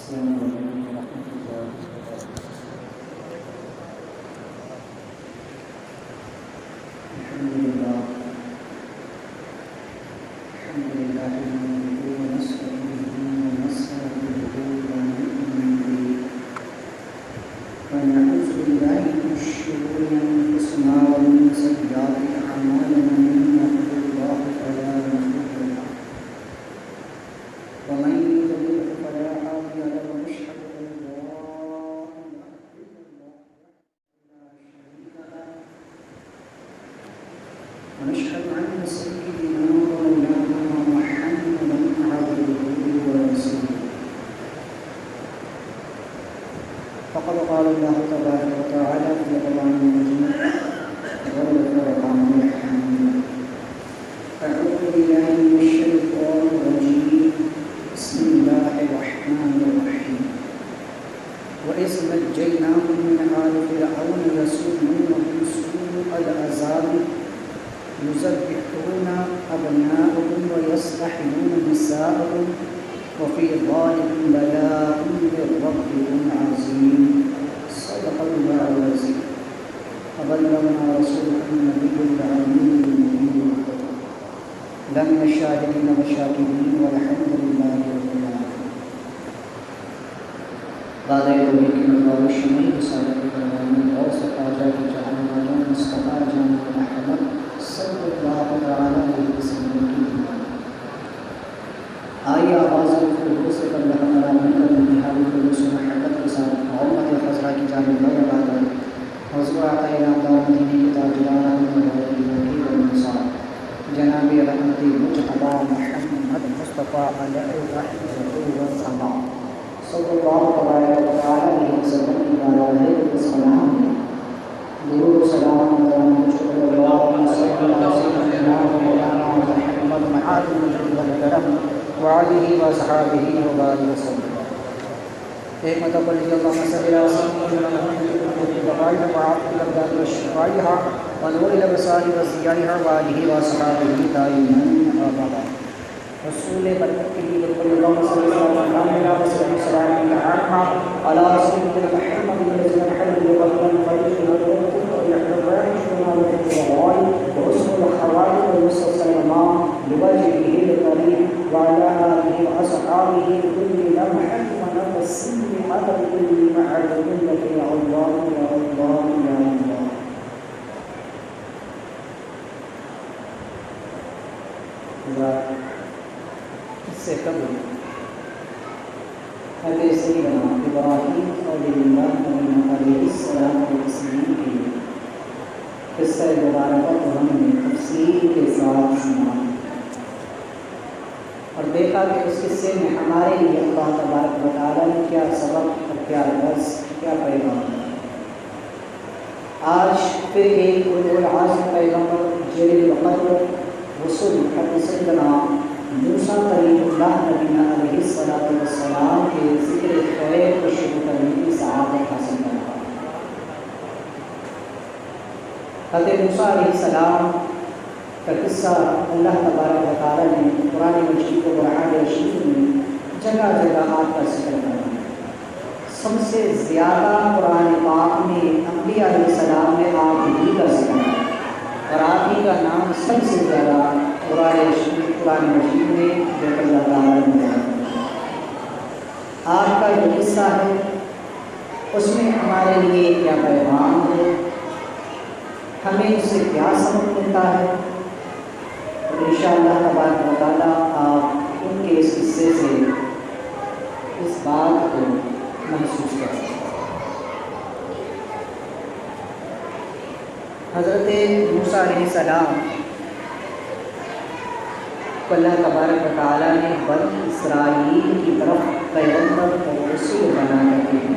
السلام علیکم ورحمۃ اللہ وبرکاتہ۔ الحمد للہ نحمده ونستعينه ونستغفره ونؤمن به ونعوذ بالله من شرور أنفسنا ومن سيئات أعمالنا، من يهده الله فلا مضل له ومن يضلل فلا هادي له، ونشهد أن لا إله إلا الله لا شريك له، ونشهد أن سيدنا ومولانا محمدا عبده ورسوله. فقد قال الله تبارك وتعالى في القرآن المجيد والفرقان الحميد: أعوذ بالله من الشيطان الرجيم، بسم الله الرحمن الرحيم. وإذ نجيناكم من آل فرعون يسومونكم سوء العذاب يذبحون أبناءكم ويستحيون نساءكم وفي ذلك بلاء من ربكم عظيم. صدق الله العظيم. وبلغنا رسوله النبي الأمين المبين لمن الشاهدين والشاكرين والحمد لله رب العالمين. دادا گوبھی کی نظر شمعی رسالت کروانے اور سفاجہ کی جہاں والوں مصطفیٰ جان محمد صلی اللہ علیہ وسلم کی ایمان. آئیے آواز خلوص سے اللہ تعالیٰ من کر انتہائی خلوص و محبت کے ساتھ محمد خزرہ کی جانب میں بات کریں. حضور آقا انعامدار مدینے کے تاجدار جناب رحمتی مجتبی محمد مصطفیٰ علیہ وسلم صلی اللہ علیہ وسلم کی علیہ وسلم درود و سلام محمد وعلیہ وصحابہ وبارک وسلم. ایک مرتبہ رضی اللہ صلی اللہ علیہ وسلم ونور الابصار وضیائها وآلہ وصحابہ دائما ابدا. رسول برکت کے لیے صلی اللہ علیہ وسلم علی سید محمد الذي يحل وقتا فريق وحسن الخوالق والمسلسل لوجهه الكريم وعلى آله وأصحابه كل لمحة ونفس عدد كل معدد لك يا الله يا الله يا الله. اس سے قبل حضرت سیدنا ابراہیم خلیل اللہ علیہ السلام کے قصہ مبارکہ کو ہم نے تفصیل کے ساتھ سنا اور دیکھا کہ اس قصے میں ہمارے لیے اللہ تبارک و تعالیٰ نے کیا سبق اور کیا درس کیا پیغام دیا. آج پھر ایک العزم پیغمبر جلیل القدر رسول حضرت سیدنا موسیٰ کلیم اللہ نبی علیہ السلام کے ذکر خیر کو شروع کرنے کی سعادت حاصل کرنا. حضرت موسیٰ علیہ السلام کا قصہ اللہ تبارک و تعالیٰ نے قرآن مجید و قرآن رشید میں جگہ جگہ آپ کا ذکر کرنا. سب سے زیادہ قرآن پاک میں انبیاء علیہ السلام نے آپ ہی کا ذکر ہے اور آپ ہی کا نام سب سے زیادہ قرآن مجید میں دیکھا جاتا ہے. آج کا جو قصہ ہے اس میں ہمارے لیے کیا پیغام ہے، ہمیں اس سے کیا سبق ملتا ہے، اور انشاءاللہ تبارک و تعالیٰ آپ ان کے اس قصے سے اس بات کو محسوس کر سکتے ہیں. حضرت موسیٰ علیہ السلام کو اللہ تبارک و تعالیٰ نے بنی اسرائیل کی طرف پیغمبر اور رسول بنا کر دیا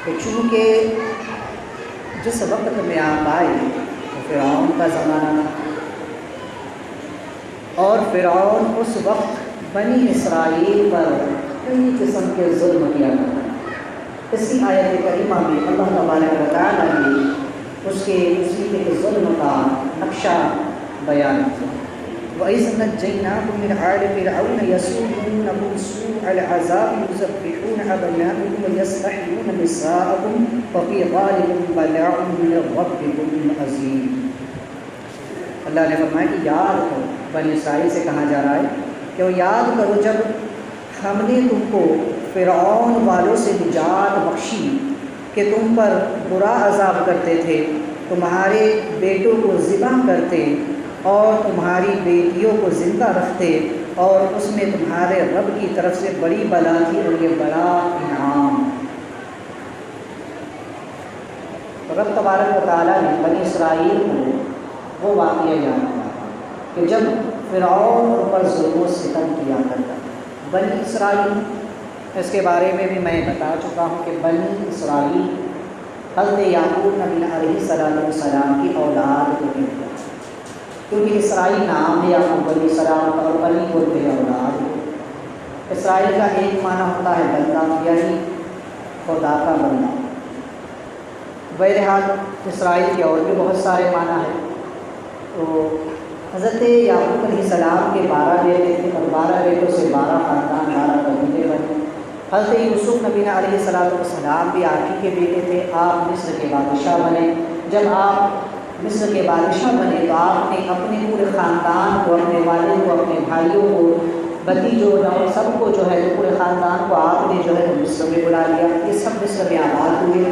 کہ چونکہ جس وقت میں آپ آئے وہ فرعون کا زمانہ تھا اور فرعون اس وقت بنی اسرائیل پر کئی قسم کے ظلم کیا کرتا. اسی آیت کریمہ میں اللہ تبارک و تعالیٰ نے اس کے ظلم کا نقشہ بیان کیا. وَإِذْ نَجَّيْنَاكُم مِّنْ آلِ فِرْعَوْنَ يَسُومُونَكُمْ سُوءَ الْعَذَابِ يُذَبِّحُونَ أَبْنَاءَكُمْ وَيَسْتَحْيُونَ نِسَاءَكُمْ وَفِي ذَلِكُمْ بَلَاءٌ مِّن رَّبِّكُمْ عَظِيمٌ۔ اللہ نے فرمایا کہ یاد کرو، بنی اسرائیل سے کہا جا رہا ہے کہ وہ یاد کرو جب ہم نے تم کو فرعون والوں سے نجات بخشی کہ تم پر برا عذاب کرتے تھے، تمہارے بیٹوں کو ذبح کرتے اور تمہاری بیٹیوں کو زندہ رکھتے، اور اس میں تمہارے رب کی طرف سے بڑی بلا تھی اور یہ بڑا انعام۔ رب تبارک و تعالیٰ نے بنی اسرائیل کو وہ واقعہ یاد کیا کہ جب فرعون پر ظلم و ستم کیا کرتا بنی اسرائیل، اس کے بارے میں بھی میں بتا چکا ہوں کہ بنی اسرائیل حضرت یعقوب نبی علیہ السلام کی اولاد کو کہتے ہیں، کیونکہ اسرائیل نام ہے یعقوب علیہ السلام کا، اور بنی بولتے ہیں اولاد۔ اسرائیل کا ایک معنی ہوتا ہے بندہ، یعنی خدا کا بندہ۔ بہرحال اسرائیل کے اور بھی بہت سارے معنی ہیں۔ تو حضرت یعقوب علیہ السلام کے 12 بیٹے تھے، اور 12 بیٹوں سے 12 خاندان، 12 قبیلے بنے۔ حضرت یوسف نبی علیہ السلام بھی آپ ہی کے بیٹے تھے، آپ مصر کے بادشاہ بنے۔ جب آپ مصر کے بادشاہ بنے تو آپ نے اپنے پورے خاندان کو، اپنے والد کو، اپنے بھائیوں کو، بھتیجوں اور سب کو جو ہے پورے خاندان کو آپ نے جو ہے مصر میں بلا لیا۔ یہ سب مصر میں آباد ہوئے،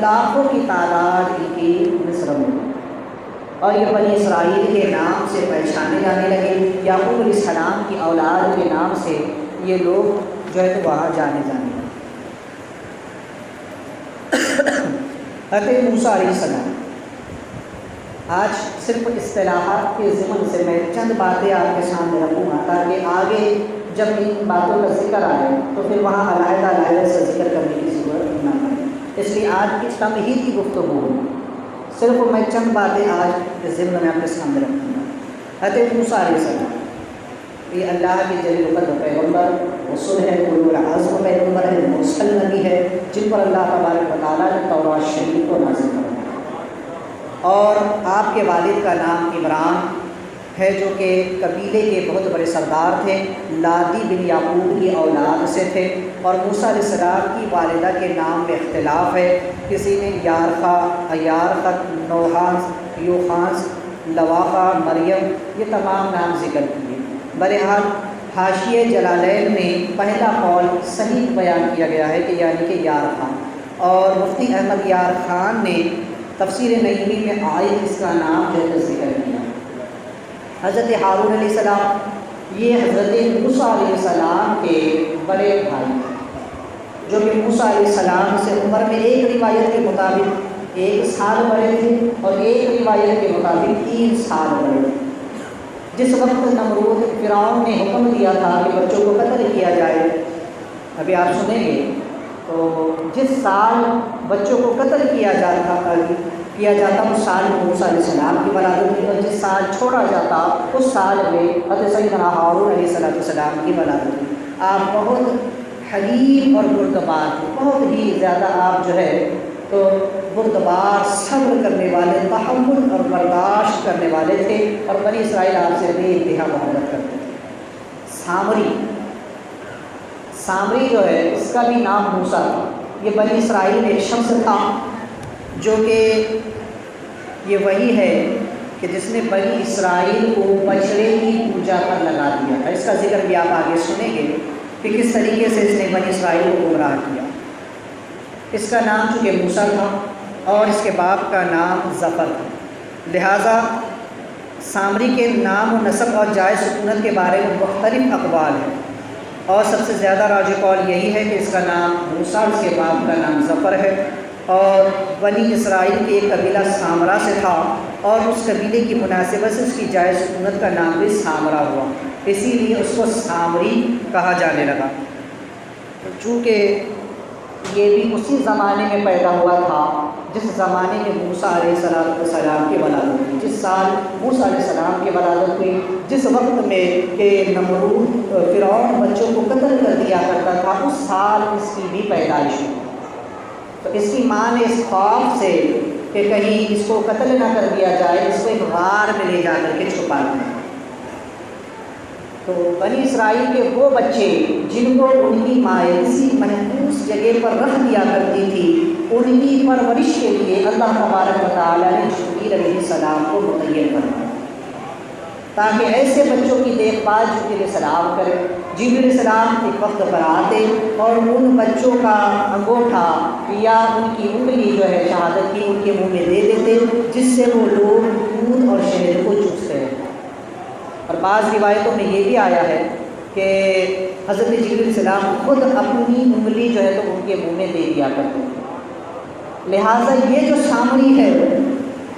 لاکھوں کی تعداد ان کی مصر میں، اور یہ بنی اسرائیل کے نام سے پہچانے جانے لگے۔ یعقوب علیہ السلام کی اولاد کے نام سے یہ لوگ جو ہے تو وہاں جانے لگے۔ حضرت موسیٰ علیہ السلام، آج صرف اصطلاحات کے ضمن سے میں چند باتیں آپ کے سامنے رکھوں گا تاکہ آگے جب ان باتوں کا ذکر آئے تو پھر وہاں علیحدہ سے ذکر کرنے کی ضرورت نہ پڑے۔ اس لیے آج کی تمہید کی گفتگو ہے، صرف میں چند باتیں آج کے ضمن میں آپ کے سامنے رکھوں گا۔ حضرت موسیٰ علیہ السلام یہ اللہ کے جلیل القدر پیغمبر، رسول ہے، اولو العزم پیغمبر ہے، مرسل نبی ہے، جن پر اللہ تبارک و تعالیٰ نے تورات شریف کو نازل کروایا۔ اور آپ کے والد کا نام عمران ہے، جو کہ قبیلے کے بہت بڑے سردار تھے، لادی بن یعقوب کی اولاد سے تھے۔ اور موسیٰ علیہ السلام کی والدہ کے نام میں اختلاف ہے، کسی نے یارخا، ایارخت، نوحانس، یوخانس، لواخا، مریم، یہ تمام نام ذکر کیے۔ بہرحال حاشیہ جلالین میں پہلا قول صحیح بیان کیا گیا ہے کہ یعنی کہ یار خان، اور مفتی احمد یار خان نے تفسیر نعیمی میں آئے اس کا نام جو ذکر کیا۔ حضرت ہارون علیہ السلام یہ حضرت موسیٰ علیہ السلام کے بڑے بھائی، جو کہ موسیٰ علیہ السلام سے عمر میں ایک روایت کے مطابق 1 سال بڑے تھے، اور ایک روایت کے مطابق 3 سال بڑے تھے۔ جس وقت نمرود فرعون نے حکم دیا تھا کہ بچوں کو قتل کیا جائے، ابھی آپ سنیں گے، تو جس سال بچوں کو قتل کیا جاتا اس سال میں موسیٰ علیہ السلام کی ولادت تھی، اور جس سال چھوڑا جاتا اس سال میں حضرت سیدنا ہارون علیہ السلام کی ولادت تھی۔ آپ بہت حلیم اور بردبار تھے، بہت ہی زیادہ آپ جو ہے تو بردبار، صبر کرنے والے، تحمل اور برداشت کرنے والے تھے، اور بنی اسرائیل آپ سے بے انتہا محبت کرتے تھے۔ سامری جو ہے اس کا بھی نام موسیٰ تھا۔ یہ بنی اسرائیل میں ایک شخص تھا جو کہ یہ وہی ہے کہ جس نے بنی اسرائیل کو بچڑے کی پوجا پر لگا دیا تھا۔ اس کا ذکر بھی آپ آگے سنیں گے کہ کس طریقے سے اس نے بنی اسرائیل کو گمراہ کیا۔ اس کا نام چونکہ موسیٰ تھا اور اس کے باپ کا نام ظفر تھا، لہٰذا سامری کے نام و نسب اور جائے سکونت کے بارے میں مختلف اقوال ہیں، اور سب سے زیادہ راجح قول یہی ہے کہ اس کا نام موسیٰ، اس کے باپ کا نام ظفر ہے، اور بنی اسرائیل کے ایک قبیلہ سامرا سے تھا، اور اس قبیلے کی مناسبت سے اس کی جائے سکونت کا نام بھی سامرا ہوا، اسی لیے اس کو سامری کہا جانے لگا۔ چونکہ یہ بھی اسی زمانے میں پیدا ہوا تھا جس زمانے میں موسیٰ علیہ السلام کی ولادت ہوئی، جس سال موسیٰ علیہ السلام کی ولادت ہوئی، جس وقت میں کہ نمرود فرعون بچوں کو قتل کر دیا کرتا تھا، اس سال اس کی بھی پیدائش ہوئی۔ تو اس کی ماں نے اس خوف سے کہ کہیں اس کو قتل نہ کر دیا جائے، اس کو ایک غار میں لے جا کر کے چھپا دیا۔ تو بنی اسرائیل کے وہ بچے جن کو ان کی مائیں کسی محفوظ جگہ پر رکھ دیا کرتی تھی، ان کی پرورش کے لیے اللہ تبارک و تعالیٰ نے جبریل علیہ السلام کو متعین فرمایا تاکہ ایسے بچوں کی دیکھ بھال جبریل علیہ السلام کرے۔ جبریل علیہ السلام ایک وقت پر آتے اور ان بچوں کا انگوٹھا یا ان کی انگلی جو ہے شہادت کی ان کے منہ میں دے دیتے، جس سے وہ لوگ دودھ اور شہد کو چوستے ہیں۔ اور بعض روایتوں میں یہ بھی آیا ہے کہ حضرت جبریل علیہ السلام خود اپنی انگلی جو ہے تو ان کے منہ میں دے دیا کرتے۔ لہٰذا یہ جو سامری ہے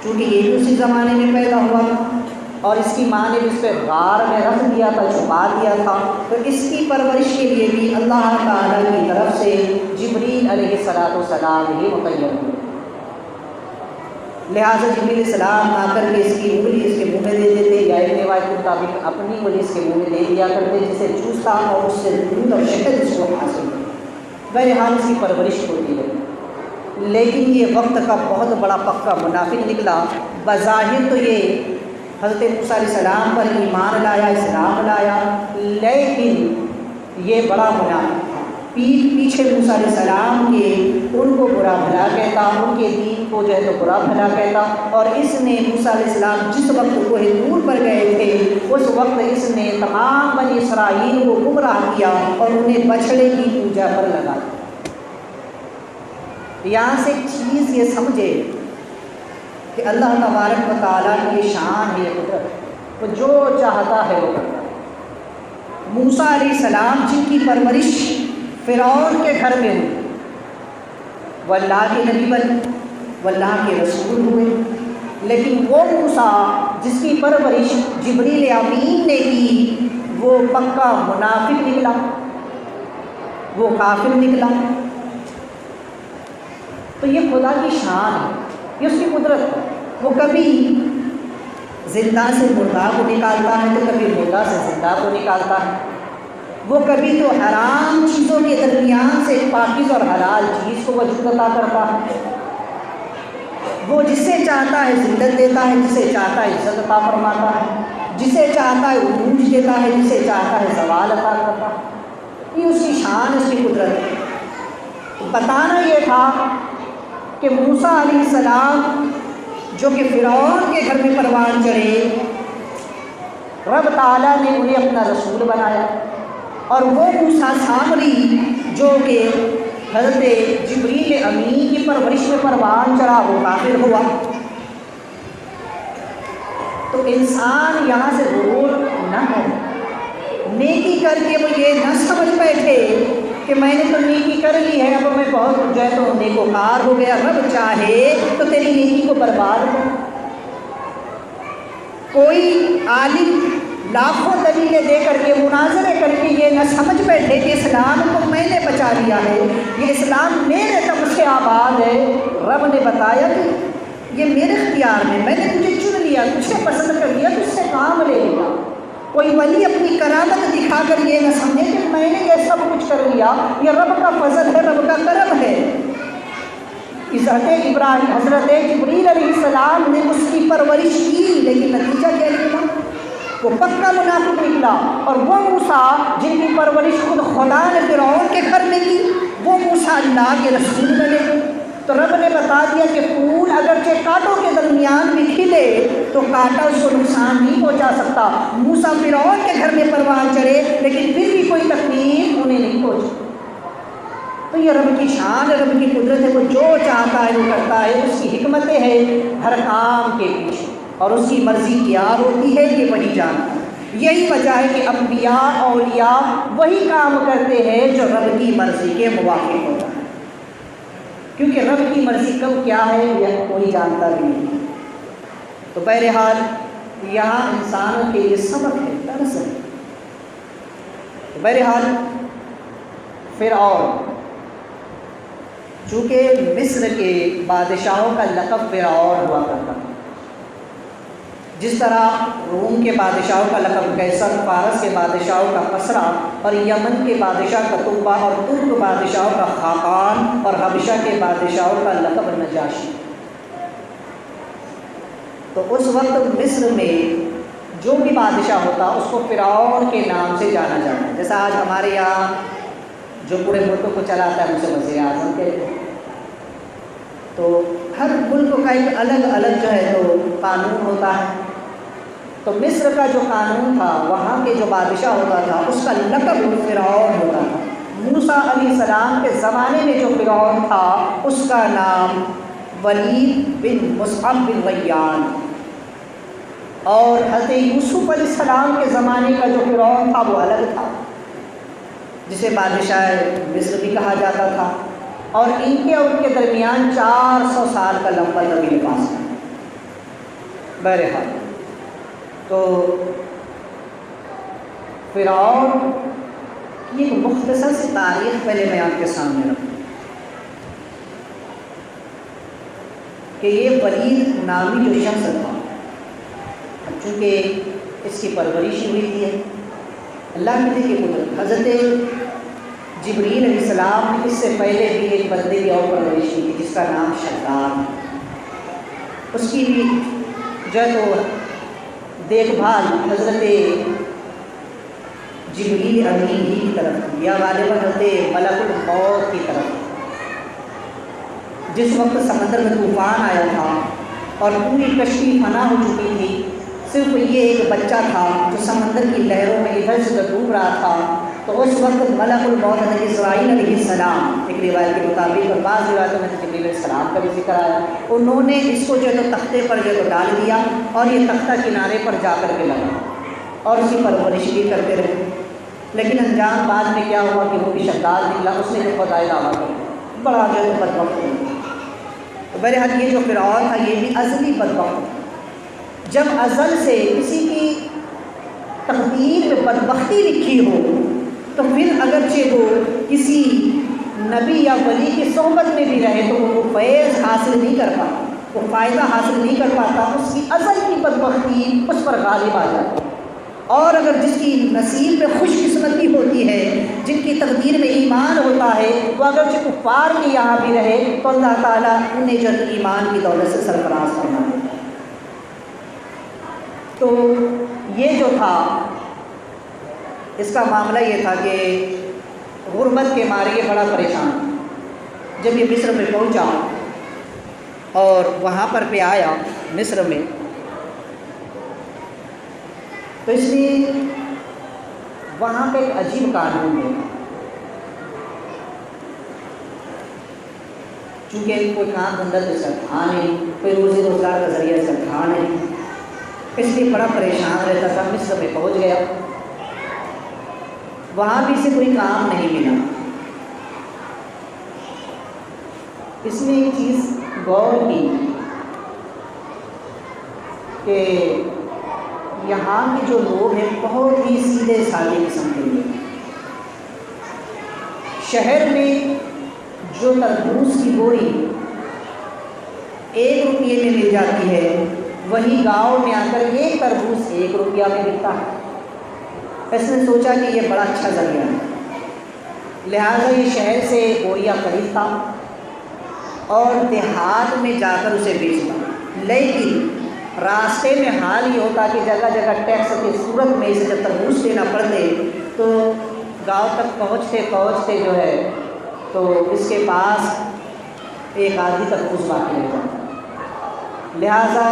چونکہ یہ بھی اسی زمانے میں پیدا ہوا تھا اور اس کی ماں نے بھی اس پہ غار میں رکھ دیا تھا، چھپا دیا تھا، تو اس کی پرورش کے لیے بھی اللہ تعالیٰ کی طرف سے جبریل علیہ السلام ہی متعین ہوئے۔ لہٰذا جبریل علیہ السلام آ کر کے اس کی انگلی اس کے منہ میں دے دیتے، یا ایک روایت کے مطابق اپنی انگلی اس کے منہ میں دے دیا کرتے، جسے چوستا اور اس سے دودھ اور شہد اس کو حاصل ہو۔ بہرحال اس کی پرورش ہوتی ہے، لیکن یہ وقت کا بہت بڑا پکا منافق نکلا۔ بظاہر تو یہ حضرت موسیٰ علیہ السلام پر ایمان لایا، اسلام لایا، لیکن یہ بڑا منافق تھا۔ پیٹھ پیچھے موسیٰ علیہ السلام کے ان کو برا بھلا کہتا، ان کے دین کو جو ہے تو برا بھلا کہتا، اور اس نے موسیٰ علیہ السلام جس وقت کوہ طور پر گئے تھے اس وقت اس نے تمام بنی اسرائیل کو گمراہ کیا اور انہیں بچھڑے کی پوجا پر لگا دیا۔ یہاں سے ایک چیز یہ سمجھے کہ اللہ تبارک و تعالیٰ کی شان ہے، قدرت، وہ جو چاہتا ہے وہ کرتا ہے۔ موسیٰ علیہ السلام جن کی پرورش فرعون کے گھر میں ہوئی، وہ اللہ کے نبی بنے، وہ اللہ کے رسول ہوئے، لیکن وہ موسیٰ جس کی پرورش جبریل امین نے کی وہ پکا منافق نکلا، وہ کافر نکلا۔ تو یہ خدا کی شان ہے، یہ اس کی قدرت ہے۔ وہ کبھی زندہ سے مردہ کو نکالتا ہے تو کبھی مردہ سے زندہ کو نکالتا ہے۔ وہ کبھی تو حرام چیزوں کے درمیان سے پاکیزہ اور حلال چیز کو وجود عطا کرتا ہے۔ وہ جسے چاہتا ہے ذلت دیتا ہے، جسے چاہتا ہے عزت عطا فرماتا ہے، جسے چاہتا ہے عروج دیتا ہے، جسے چاہتا ہے زوال عطا کرتا ہے۔ یہ اس کی شان، اس کی قدرت ہے۔ بتانا یہ تھا کہ موسیٰ علیہ السلام جو کہ فرعون کے گھر میں پروان چڑھے، رب تعالیٰ نے انہیں اپنا رسول بنایا، اور وہ موسیٰ سامری جو کہ حضرت جبریل امین کی پرورش میں پروان چڑھا وہ کافر ہوا۔ تو انسان یہاں سے غرور نہ ہو، نیکی کر کے وہ یہ نہ سمجھ بیٹھے کہ میں نے تو نیکی کر لی ہے اب میں بہت جو ہے تو نیکوکار ہو گیا، رب چاہے تو تیری نیکی کو برباد کر۔ کوئی عالم لاکھوں دلیلیں دے کر کے مناظرے کر کے یہ نہ سمجھ بیٹھے کہ اسلام کو میں نے بچا لیا ہے، یہ اسلام میرے طرف سے آباد ہے۔ رب نے بتایا کہ یہ میرے اختیار میں نے تجھے چن لیا، تجھے پسند کر لیا، تجھ سے کام لے لیا۔ کوئی ولی اپنی کرامت دکھا کر یہ نہ سمجھے کہ میں نے یہ سب کچھ کر لیا، یہ رب کا فضل ہے، رب کا کرم ہے۔ حضرت جبریل علیہ السلام نے اس کی پرورش کی، لیکن نتیجہ کیا نکلا؟ وہ پکا منافق نکلا۔ اور وہ موسیٰ جن کی پرورش خود خدا نے فرعون کے گھر میں کی، وہ موسیٰ اللہ کے رسول بنے۔ تو رب نے بتا دیا کہ پھول اگرچہ کانٹوں کے درمیان بھی کھلے تو کانٹا اس کو نقصان نہیں پہنچا سکتا۔ موسیٰ فرعون کے گھر میں پروان چڑھے لیکن پھر بھی کوئی تکلیف انہیں نہیں پہنچی۔ تو یہ رب کی شان ہے، رب کی قدرت ہے، وہ جو چاہتا ہے وہ کرتا ہے، اس کی حکمتیں ہیں ہر کام کے پیچھے، اور اس کی مرضی کیا ہوتی ہے یہ وہی جانتا ہے۔ یہی وجہ ہے کہ انبیاء اولیاء وہی کام کرتے ہیں جو رب کی مرضی کے موافق ہوتا ہے، کیونکہ رب کی مرضی کب کیا ہے یہ کوئی جانتا بھی نہیں۔ تو بہرحال یہاں انسانوں کے لیے سبق ہے، درس ہے۔ بہرحال فرعون، چونکہ مصر کے بادشاہوں کا لقب فرعون ہوا کرتا تھا، جس طرح روم کے بادشاہوں کا لقب قیصر، فارس کے بادشاہوں کا کسریٰ، اور یمن کے بادشاہ کا تبع، اور ترک بادشاہوں کا خاقان، اور حبشہ کے بادشاہوں کا لقب نجاشی۔ تو اس وقت مصر میں جو بھی بادشاہ ہوتا اس کو فرعون کے نام سے جانا جاتا ہے. جیسا آج ہمارے یہاں جو پورے ملک کو چلاتا ہے اسے وزیر اعظم کہتے ہیں. تو ہر ملک کا ایک الگ الگ جو ہے تو قانون ہوتا ہے. تو مصر کا جو قانون تھا وہاں کے جو بادشاہ ہوتا تھا اس کا لقب فرعون ہوتا تھا. موسیٰ علیہ السلام کے زمانے میں جو فرعون تھا اس کا نام ولید بن مصعب بن غیان. اور حضرت یوسف علیہ السلام کے زمانے کا جو فرعون تھا وہ الگ تھا جسے بادشاہ مصر بھی کہا جاتا تھا. اور ان کے درمیان 400 سال کا لمبا طویل فاصلہ. بہرحال تو فرعون کی ایک مختصر سی تاریخ پہلے میں آپ کے سامنے رکھوں کہ یہ ولید نامی جو شخص تھا چونکہ اس کی پرورش ہوئی تھی اللہ کی قدرت. حضرت جبریل علیہ السلام نے اس سے پہلے بھی ایک بندے کی اور پرورش ہوئی تھی جس کا نام شداد. اس کی بھی جو ہے تو دیکھ بھال حضرت جبریل امین ہی کی طرف یا غالباً حضرت ملک الموت کی طرف. جس وقت سمندر میں طوفان آیا تھا اور پوری کشتی فنا ہو چکی تھی، صرف یہ ایک بچہ تھا جو سمندر کی لہروں میں ادھر سے ادھر ڈوب رہا تھا. تو اس وقت ملک الموت حضرت اسرائیل علیہ السلام، ایک روایت کے مطابق اور بعض روایتوں میں جبریل علیہ السلام کا بھی ذکر آیا، انہوں نے اس کو جو ہے تو تختے پر جو ہے تو ڈال دیا اور یہ تختہ کنارے پر جا کر کے لگا اور اس کی پرورش بھی کرتے رہے. لیکن انجام بعد میں کیا ہوا کہ وہ بھی شداد نکلا. اس نے جو خدائے دعویٰ کیا بڑا جو ہے تو بدبخت ہوا. تو بہرحال یہ جو فرعون تھا یہ بھی ازلی بدبخت تھا. جب ازل سے کسی کی تقدیر میں بدبختی لکھی ہو تو پھر اگرچہ وہ کسی نبی یا ولی کی صحبت میں بھی رہے تو وہ فیض حاصل نہیں کر پاتا، وہ فائدہ حاصل نہیں کر پاتا. اس کی ازل کی بدبختی اس پر غالب آ جاتی. اور اگر جس کی نصیب میں خوش قسمتی ہوتی ہے، جن کی تقدیر میں ایمان ہوتا ہے، وہ اگرچہ کفار بھی یہاں بھی رہے تو اللہ تعالیٰ انہیں جو ایمان کی دولت سے سرفراز فرما دیتا ہے. تو یہ جو تھا اس کا معاملہ یہ تھا کہ غربت کے مارے یہ بڑا پریشان. جب یہ مصر میں پہنچا اور وہاں پر پہ آیا مصر میں، تو اس لیے وہاں پہ ایک عجیب قانون ہے. چونکہ کوئی کام دھندا تو اس کا تھا نہیں، کوئی روزی روزگار کا ذریعہ اس کا تھا نہیں، اس لیے بڑا پریشان رہتا تھا. مصر میں پہنچ گیا، وہاں بھی اسے کوئی کام نہیں ملا. اس میں ایک چیز غور کی کہ یہاں کے جو لوگ ہیں بہت ہی سیدھے سادے قسم کے ہیں. شہر میں جو تربوز کی بوری 1 روپیے میں مل جاتی ہے وہی گاؤں میں آ کر ایک تربوز 1 روپیہ میں ملتا ہے. اس نے سوچا کہ یہ بڑا اچھا ذریعہ ہے، لہٰذا یہ شہر سے بوریاں خریدتا اور دیہات میں جا کر اسے بیچتا. لیکن راستے میں حال یہ ہوتا کہ جگہ جگہ ٹیکس کی صورت میں اسے جب تربوز دینا پڑتے تو گاؤں تک پہنچتے جو ہے تو اس کے پاس ایک آدھی تربوز باقی رہ جاتا. لہٰذا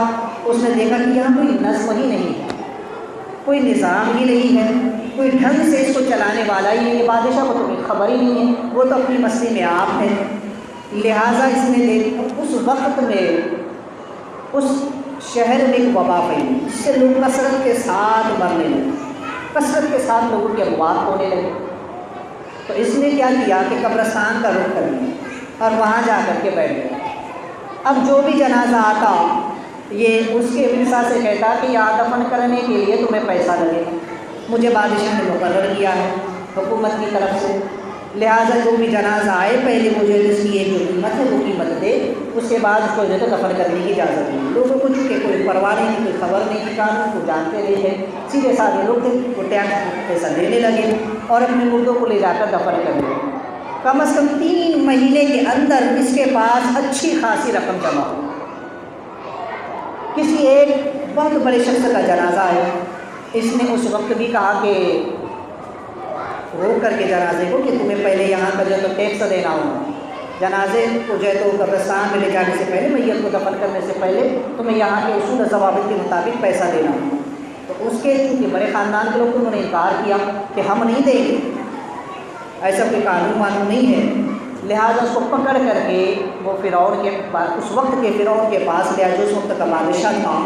اس نے دیکھا کہ یہاں کوئی نظم ہی نہیں ہے، کوئی نظام ہی نہیں ہے، کوئی ڈھنگ سے اس کو چلانے والا ہی نہیں ہے. بادشاہ کو تو کوئی خبر ہی نہیں ہے، وہ تو اپنی مستی میں آپ ہے. لہٰذا اس نے اس وقت میں اس شہر میں ایک وبا پھیلی جس سے لوگ کثرت کے ساتھ مرنے لگے، کثرت کے ساتھ لوگوں کی اموات ہونے لگے. تو اس نے کیا کیا کہ قبرستان کا رخ کر لیا اور وہاں جا کر کے بیٹھ گیا. اب جو بھی جنازہ آتا یہ اس کے ورثہ سے کہتا کہ یہاں دفن کرنے کے لیے تمہیں پیسہ لگے گا، مجھے بادشاہ نے مقرر کیا ہے حکومت کی طرف سے، لہٰذا جو بھی جنازہ آئے پہلے مجھے اس کی ایک جو قیمت ہے وہ قیمت دے، اس کے بعد اس کو جو ہے تو دفن کرنے کی اجازت نہیں. لوگوں کو چونکہ کوئی پرواہ نہیں تھی، کوئی خبر نہیں تھی، قانون کو جانتے نہیں تھے، سیدھے سادھے لوگ تھے، وہ ٹیکس پیسہ دینے لگے اور اپنے مردوں کو لے جا کر دفن کر لیا. کم از کم 3 مہینے کے اندر اس کے پاس اچھی خاصی رقم جمع ہو. کسی ایک بہت بڑے شخص کا جنازہ ہے اس نے اس وقت بھی کہا کہ روک کر کے جنازے کو کہ تمہیں پہلے یہاں کا جو ہے تو ٹیکس دینا ہوگا، جنازے کو جو ہے تو قبرستان میں لے جانے سے پہلے، میت کو دفن کرنے سے پہلے تمہیں یہاں کے اصول و ضوابط کے مطابق پیسہ دینا ہوگا۔ تو اس کے چونکہ بڑے خاندان کے لوگ انہوں نے انکار کیا کہ ہم نہیں دیں گے، ایسا کوئی قانون معلوم نہیں ہے، لہٰذا اس کو پکڑ کر کے وہ فرعون کے پاس، اس وقت کے فرعون کے پاس لیا جو اس وقت کا بادشاہ تھا،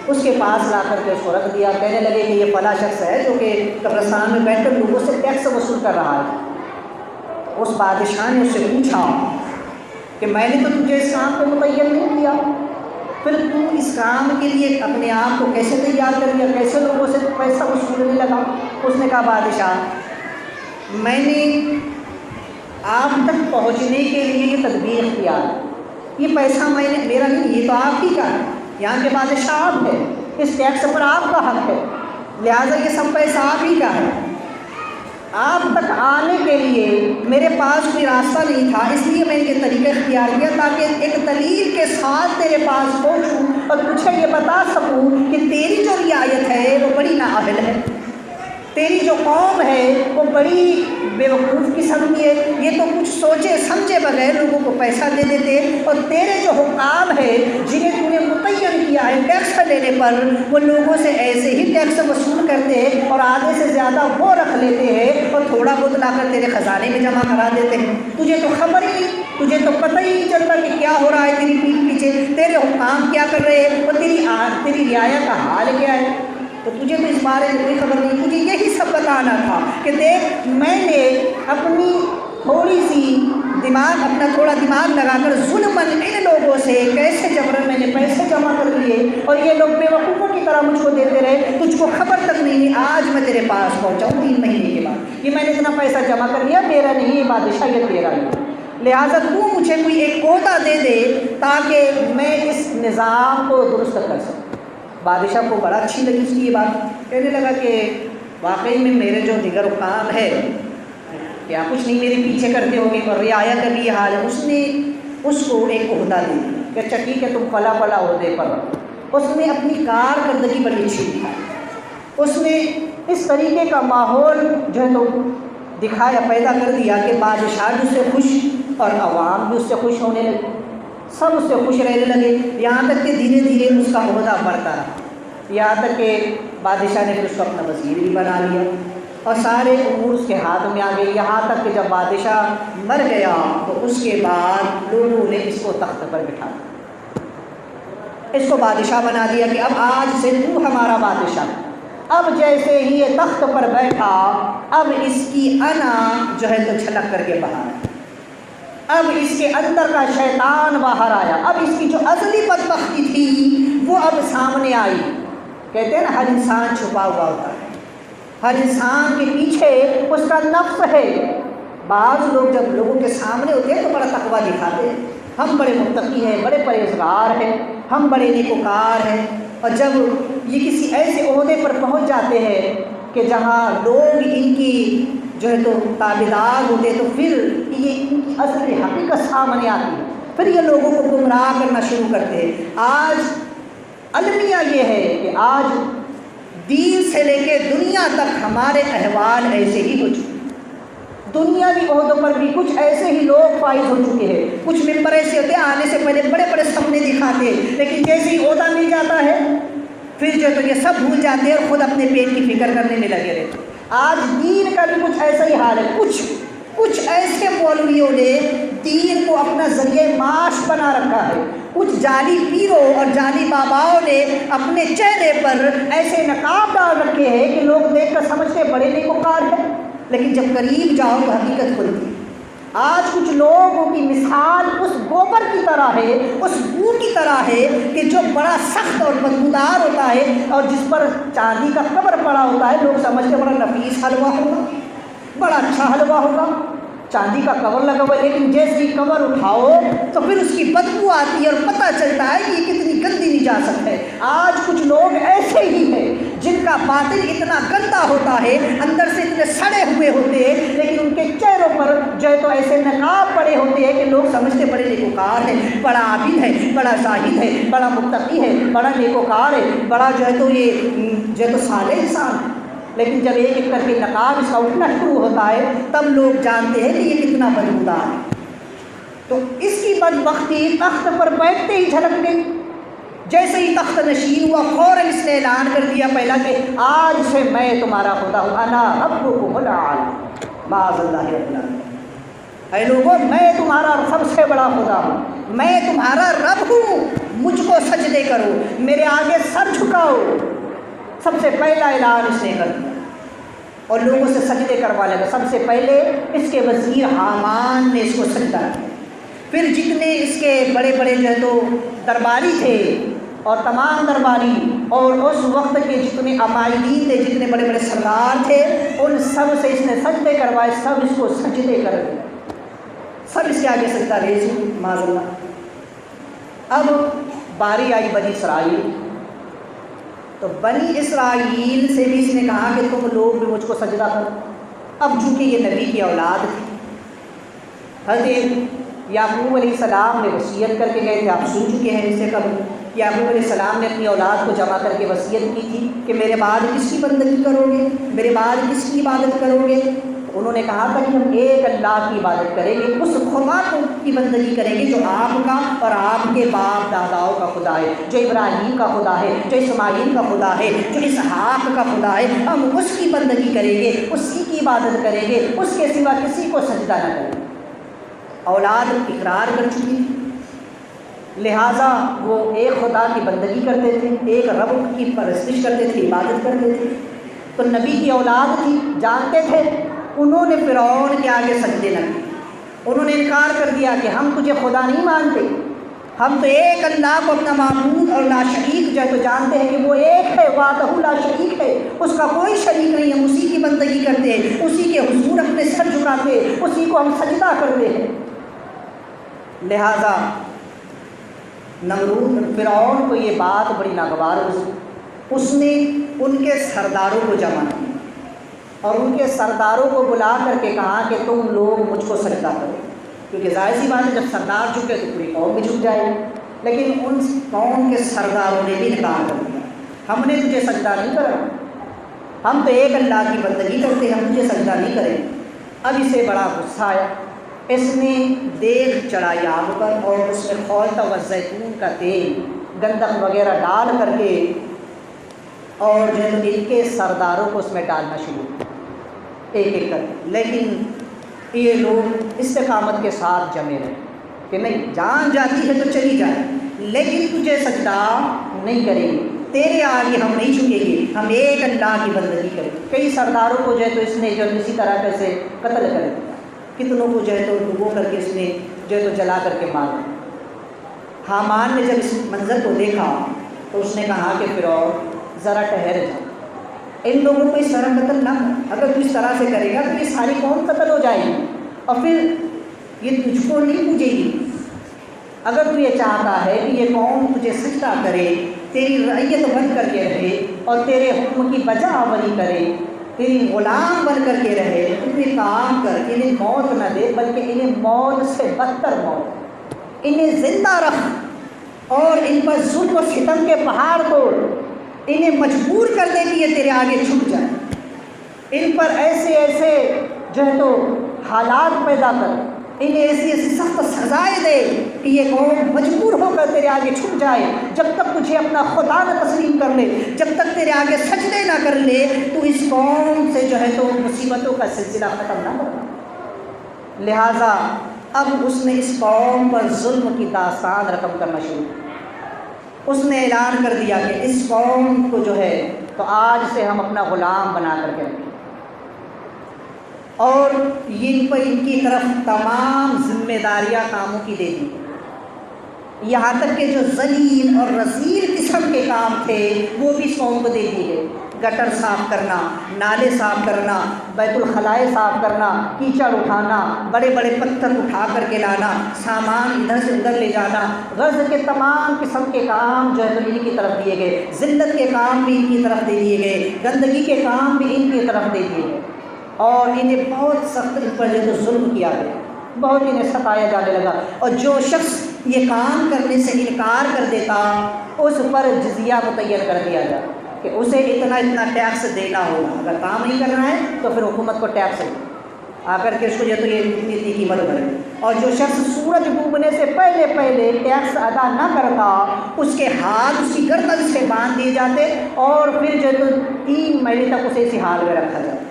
اس کے پاس لا کر کے اس کو رکھ دیا۔ کہنے لگے کہ یہ فلاں شخص ہے جو کہ قبرستان میں بیٹھ کر لوگوں سے ٹیکس وصول کر رہا ہے۔ اس بادشاہ نے اس سے پوچھا کہ میں نے تو تجھے اس کام پہ متعین نہیں کیا، پھر تو اس کام کے لیے اپنے آپ کو کیسے تیار کر لیا، کیسے لوگوں سے پیسہ وصولنے لگا؟ اس نے کہا بادشاہ میں نے آپ تک پہنچنے کے لیے یہ تدبیر اختیار، یہ پیسہ میں نے میرا نہیں، یہ تو آپ ہی کا ہے، یہاں کے بادشاہ آپ ہے، اس ٹیکس پر آپ کا حق ہے، لہٰذا یہ سب پیسہ آپ ہی کا ہے۔ آپ تک آنے کے لیے میرے پاس کوئی راستہ نہیں تھا، اس لیے میں نے یہ طریقہ اختیار کیا تاکہ ایک دلیل کے ساتھ تیرے پاس پہنچوں اور تجھے یہ بتا سکوں کہ تیری جو رعایت ہے وہ بڑی نااہل ہے، تیری جو قوم ہے وہ بڑی بیوقوف قسم کی ہے، یہ تو کچھ سوچے سمجھے بغیر لوگوں کو پیسہ دے دیتے، اور تیرے جو حکام ہے جنہیں تو نے متعین کیا ہے ٹیکس لینے پر، وہ لوگوں سے ایسے ہی ٹیکس وصول کرتے اور آدھے سے زیادہ وہ رکھ لیتے ہیں اور تھوڑا بہت لا کر تیرے خزانے میں جمع کرا دیتے ہیں، تجھے تو خبر ہی نہیں، تجھے تو پتہ ہی نہیں چلتا کہ کیا ہو رہا ہے تیری پیٹھ پیچھے، تیرے حکام کیا کر رہے ہیں اور تیری رعایا کا حال کیا ہے، تو تجھے تو اس بارے میں کوئی خبر نہیں۔ تجھے یہی سب بتانا تھا کہ دیکھ میں نے اپنی تھوڑی سی دماغ، اپنا تھوڑا دماغ لگا کر ظلماً ان لوگوں سے کیسے جبراً میں نے پیسے جمع کر لیے اور یہ لوگ بے وقوفوں کی طرح مجھ کو دیتے رہے، تجھ کو خبر تک نہیں، آج میں تیرے پاس پہنچا ہوں 3 مہینے کے بعد، یہ میں نے اتنا پیسہ جمع کر لیا، میرا نہیں، یہ بادشاہ یہ تیرا نہیں، لہٰذا تو مجھے کوئی ایک عہدہ دے دے تاکہ میں اس نظام کو درست کر سکوں۔ بادشاہ کو بڑا اچھی لگی اس کی یہ بات، کہنے لگا کہ واقعی میں میرے جو دیگر حکام ہے کیا کچھ نہیں میرے پیچھے کرتے ہوگے اور رعایا کا بھی یہ حال ہے۔ اس نے اس کو ایک عہدہ دے دیا کہ اچھا ٹھیک ہے تم فلاں فلاں عہدے پر رہو۔ اس نے اپنی کارکردگی بڑی اچھی دکھائی، اس نے اس طریقے کا ماحول جو ہے تو دکھایا، پیدا کر دیا کہ بادشاہ بھی اس سے خوش اور عوام بھی اس سے خوش ہونے لگے، سب اس سے خوش رہنے لگے، یہاں تک کہ دھیرے دھیرے اس کا عہدہ بڑھتا رہا، یہاں تک کہ بادشاہ نے پھر اس کو اپنا وزیر بھی بنا لیا اور سارے امور اس کے ہاتھ میں آ گئے، یہاں تک کہ جب بادشاہ مر گیا تو اس کے بعد لوگوں نے اس کو تخت پر بٹھا دیا، اس کو بادشاہ بنا دیا کہ اب آج سے تو ہمارا بادشاہ۔ اب جیسے ہی یہ تخت پر بیٹھا، اب اس کی انا جو ہے تو چھلک کر کے باہر آئی، اب اس کے اندر کا شیطان باہر آیا، اب اس کی جو اصلی بدبختی تھی وہ اب سامنے آئی۔ کہتے ہیں نا ہر انسان چھپا ہوا ہوتا ہے، ہر انسان کے پیچھے اس کا نفس ہے۔ بعض لوگ جب لوگوں کے سامنے ہوتے ہیں تو بڑا تقویٰ دکھاتے ہیں، ہم بڑے متقی ہیں، بڑے پرہیزگار ہیں، ہم بڑے نیکوکار ہیں، اور جب یہ کسی ایسے عہدے پر پہنچ جاتے ہیں کہ جہاں لوگ ان کی جو ہے تو تابعدار ہوتے تو پھر یہ ان کی اصل حقیقت سامنے آتی ہے، پھر یہ لوگوں کو گمراہ کرنا شروع کرتے ہیں۔ آج المیہ یہ ہے کہ آج دین سے لے کے دنیا تک ہمارے احوال ایسے ہی ہو چکے، دنیاوی عہدوں پر بھی کچھ ایسے ہی لوگ فائز ہو چکے ہیں، کچھ ممبر ایسے ہوتے ہیں آنے سے پہلے بڑے بڑے سپنے دکھاتے ہیں، لیکن جیسے ہی عہدہ مل جاتا ہے پھر جو تو یہ سب بھول جاتے ہیں اور خود اپنے پیٹ کی فکر کرنے میں لگے رہتے ہیں۔ آج دین کا بھی کچھ ایسا ہی حال ہے، کچھ ایسے مولویوں نے دین کو اپنا ذریعہ معاش بنا رکھا ہے، کچھ جعلی پیروں اور جعلی باباؤں نے اپنے چہرے پر ایسے نقاب ڈال رکھے ہیں کہ لوگ دیکھ کر سمجھتے بڑے نیکوکار ہیں، لیکن جب قریب جاؤ تو حقیقت کھلتی ہے۔ آج کچھ لوگوں کی مثال اس گوبر کی طرح ہے، اس بو کی طرح ہے کہ جو بڑا سخت اور بدبودار ہوتا ہے اور جس پر چاندی کا کور پڑا ہوتا ہے، لوگ سمجھتے بڑا نفیس حلوہ ہوگا، بڑا اچھا حلوہ ہوگا، چاندی کا کور لگا ہوا ہے، لیکن جیسے ہی کور اٹھاؤ تو پھر اس کی بدبو آتی ہے اور پتہ چلتا ہے کہ یہ کتنی گندی نجاست ہے۔ آج کچھ لوگ ایسے ہی ہیں جن کا باطن اتنا گندا ہوتا ہے، اندر سے اتنے سڑے ہوئے ہوتے ہیں، لیکن ان کے چہروں پر جو ہے تو ایسے نقاب پڑے ہوتے ہیں کہ لوگ سمجھتے بڑے نیکوکار ہے، بڑا عابد ہے، بڑا زاہد ہے، بڑا متقی ہے، بڑا نیکوکار ہے، بڑا جو ہے تو یہ جو ہے تو صالح انسان ہے۔ لیکن جب ایک ایک کر کے نقاب اس کا اٹھنا شروع ہوتا ہے تب لوگ جانتے ہیں کہ یہ کتنا بدبودار ہے۔ تو اس کی بدبختی تخت پر بیٹھتے ہی جھلک گئی۔ جیسے ہی تخت نشین ہوا فوراً اس نے اعلان کر دیا پہلا کہ آج سے میں تمہارا خدا ہوں، انا ربکم الاعلی معاذ اللہ رب العالمین۔ اے لوگوں، میں تمہارا سب سے بڑا خدا ہوں، میں تمہارا رب ہوں، مجھ کو سجدے کرو، میرے آگے سر جھکاؤ۔ سب سے پہلا اعلان اس نے کر دیا اور لوگوں سے سجدے کروا لگا۔ سب سے پہلے اس کے وزیر حامان نے اس کو سجدہ کیا، پھر جتنے اس کے بڑے بڑے جو ہے تو درباری تھے اور تمام درباری اور اس وقت کے جتنے عمائدین تھے، جتنے بڑے بڑے سردار تھے، ان سب سے اس نے سجدے کروائے، سب اس کو سجدے کر دیا، سب اس کے آگے سجدہ ریز ہوئی معاذ اللہ۔ اب باری آئی بنی اسرائیل، تو بنی اسرائیل سے بھی اس نے کہا کہ تم لوگ بھی مجھ کو سجدہ کرو۔ اب چونکہ یہ نبی کی اولاد تھی، حضرت یعقوب علیہ السلام نے وصیت کر کے گئے تھے، آپ سن چکے ہیں اس سے قبل۔ یعقوب علیہ السلام نے اپنی اولاد کو جمع کر کے وصیت کی تھی کہ میرے بعد کس کی بندگی کرو گے، میرے بعد کس کی عبادت کرو گے؟ انہوں نے کہا تھا کہ ہم ایک اللہ کی عبادت کریں گے، اس خدا کی بندگی کریں گے جو آپ کا اور آپ کے باپ داداؤں کا خدا ہے، جو ابراہیم کا خدا ہے، جو اسماعیل کا خدا ہے، جو اسحاق کا خدا ہے، ہم اس کی بندگی کریں گے، اسی کی عبادت کریں گے، اس کے سوا کسی کو سجدہ نہ کریں گے۔ اولاد اقرار کر چکی تھی، لہٰذا وہ ایک خدا کی بندگی کرتے تھے، ایک رب کی پرستش کرتے تھے، عبادت کرتے تھے۔ تو نبی کی اولاد تھی، جانتے تھے، انہوں نے فرعون کے آگے سجدے نہ کیے، انہوں نے انکار کر دیا کہ ہم تجھے خدا نہیں مانتے، ہم تو ایک اللہ کو اپنا معبود اور لا شریک جو ہے تو جانتے ہیں کہ وہ ایک ہے، وحدہ لا شریک ہے، اس کا کوئی شریک نہیں، ہم اسی کی بندگی کرتے ہیں، اسی کے حضور اپنے سر جھکاتے ہیں، اسی کو ہم سجدہ کرتے ہیں۔ لہذا نمرود فرعون کو یہ بات بڑی ناگوار ہوئی، اس نے ان کے سرداروں کو جمع کیا اور ان کے سرداروں کو بلا کر کے کہا کہ تم لوگ مجھ کو سجدہ کرو، کیونکہ ظاہر سی بات ہے جب سردار جھکے تو پوری قوم بھی جھک جائے گی۔ لیکن ان قوم کے سرداروں نے بھی انکار کر دیا، ہم نے تجھے سجدہ نہیں کرنا، ہم تو ایک اللہ کی بندگی کرتے ہیں، ہم تجھے سجدہ نہیں کریں۔ اب اسے بڑا غصہ آیا، اس نے دیگ چڑھائی آگ پر اور اس میں خولتا و زیتون کا تیل گندم وغیرہ ڈال کر کے اور جو ہے ان کے سرداروں کو اس میں ڈالنا شروع کیا ایک ایک کر۔ لیکن یہ لوگ استقامت کے ساتھ جمے رہے کہ نہیں، جان جاتی ہے تو چلی جائے، لیکن تجھے سجدہ نہیں کریں گے، تیرے آگے ہم نہیں جھکیں گے، ہم ایک اللہ کی بندگی کریں گے۔ کئی سرداروں کو جو ہے تو اس نے جو اسی طرح سے قتل کر دیا، کتنوں کو جو ہے تو ڈبو کر کے اس نے جو ہے تو جلا کر کے مار دیا۔ حامان نے جب اس منظر کو دیکھا تو اس نے کہا کہ فرعون ذرا ٹھہر جا، ان لوگوں کو اس طرح قتل نہ کر، اگر تو اس طرح سے کرے گا تو یہ ساری قوم قتل ہو جائے گی اور پھر یہ تجھ کو نہیں پوجے گی۔ اگر تو یہ چاہتا ہے کہ یہ قوم تجھے سجدہ کرے، تیری رعیت بن کر کے رہے اور تیرے حکم کی بجا آوری کرے، تیری غلام بن کر کے رہے، انہیں کام کر، انہیں موت نہ دے بلکہ انہیں موت سے بدتر موت، انہیں زندہ رکھ اور ان پر ظلم و ستم کے پہاڑ توڑ، انہیں مجبور کر دے کہ یہ تیرے آگے جھک جائے، ان پر ایسے ایسے جو ہے تو حالات پیدا کر، انہیں ایسی ایسی سخت سزائیں دے کہ یہ قوم مجبور ہو کر تیرے آگے جھک جائے۔ جب تک تجھے اپنا خدا نہ تسلیم کر لے، جب تک تیرے آگے سجدے نہ کر لے، تو اس قوم سے جو ہے تو مصیبتوں کا سلسلہ ختم نہ کرنا۔ لہٰذا اب اس نے اس قوم پر ظلم کی داستان رقم کرنا شروع کیا۔ اس نے اعلان کر دیا کہ اس قوم کو جو ہے تو آج سے ہم اپنا غلام بنا کر کے رکھیں اور ان پر ان کی طرف تمام ذمہ داریاں کاموں کی دے دی یہاں تک کہ جو ذلیل اور رذیل قسم کے کام تھے وہ بھی اس قوم کو دے دیے گئے۔ گٹر صاف کرنا، نالے صاف کرنا، بیت الخلائے صاف کرنا، کیچڑ اٹھانا، بڑے بڑے پتھر اٹھا کر کے لانا، سامان ادھر سے ادھر لے جانا، غرض کے تمام قسم کے کام جو ہے تو ان کی طرف دیے گئے، ذلت کے کام بھی ان کی طرف دے دیے گئے، گندگی کے کام بھی ان کی طرف دے دیے گئے، اور انہیں بہت سخت ان پر جو ہے تو ظلم کیا گیا، بہت انہیں ستایا جانے لگا۔ اور جو شخص یہ کام کرنے سے انکار کر دیتا اس پر جزیہ متعین کر دیا جائے کہ اسے اتنا ٹیکس دینا ہوگا، اگر کام نہیں کرنا ہے تو پھر حکومت کو ٹیکس دے آ کر کے اس کو جو تو یہ اتنی قیمت بھرے۔ اور جو شخص سورج ڈوبنے سے پہلے ٹیکس ادا نہ کرتا اس کے ہاتھ اس کی گردن سے باندھ دیے جاتے اور پھر جو تو 3 مہینے تک اسے اسی حال میں رکھا جاتا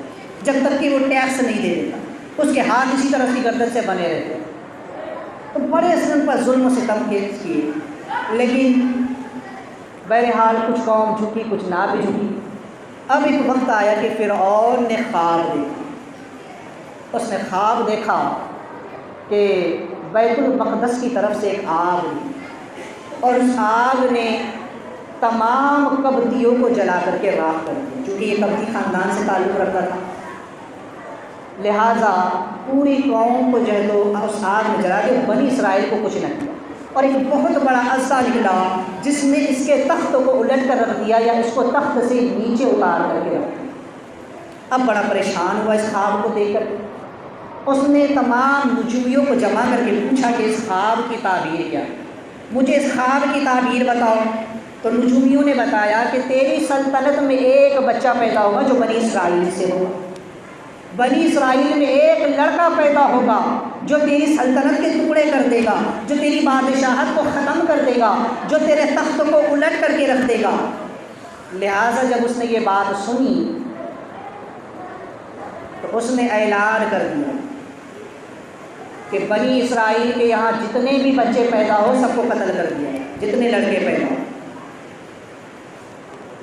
جب تک کہ وہ ٹیکس نہیں دے دیتا، اس کے ہاتھ اسی طرح کی گردن سے بنے رہتے۔ تو بڑے ان پر ظلم و ستم کیے، لیکن بہرحال کچھ قوم جھکی کچھ نہ بھی جھکی۔ اب ایک وقت آیا کہ فرعون نے خواب دیکھا، اس نے خواب دیکھا کہ بیت المقدس کی طرف سے ایک آگ ہوئی اور اس آگ نے تمام قبطیوں کو جلا کر کے راکھ کر دیا، چونکہ یہ قبطی خاندان سے تعلق رکھتا تھا، لہٰذا پوری قوم کو جو ہے تو اس آگ میں جلا کے بنی اسرائیل کو کچھ نہ کیا، اور ایک بہت بڑا عرصہ نکلا جس نے اس کے تخت کو الٹ کر رکھ دیا یا اس کو تخت سے نیچے اتار کر کے رکھ دیا۔ اب بڑا پریشان ہوا اس خواب کو دیکھ کر، اس نے تمام نجومیوں کو جمع کر کے پوچھا کہ اس خواب کی تعبیر کیا ہے، مجھے اس خواب کی تعبیر بتاؤ۔ تو نجومیوں نے بتایا کہ تیری سلطنت میں ایک بچہ پیدا ہوگا جو بنی اسرائیل سے ہوگا، بنی اسرائیل میں ایک لڑکا پیدا ہوگا جو تیری سلطنت کے ٹکڑے کر دے گا، جو تیری بادشاہت کو ختم کر دے گا، جو تیرے تخت کو الٹ کر کے رکھ دے گا۔ لہٰذا جب اس نے یہ بات سنی تو اس نے اعلان کر دیا کہ بنی اسرائیل کے یہاں جتنے بھی بچے پیدا ہو سب کو قتل کر دیا، جتنے لڑکے پیدا ہو۔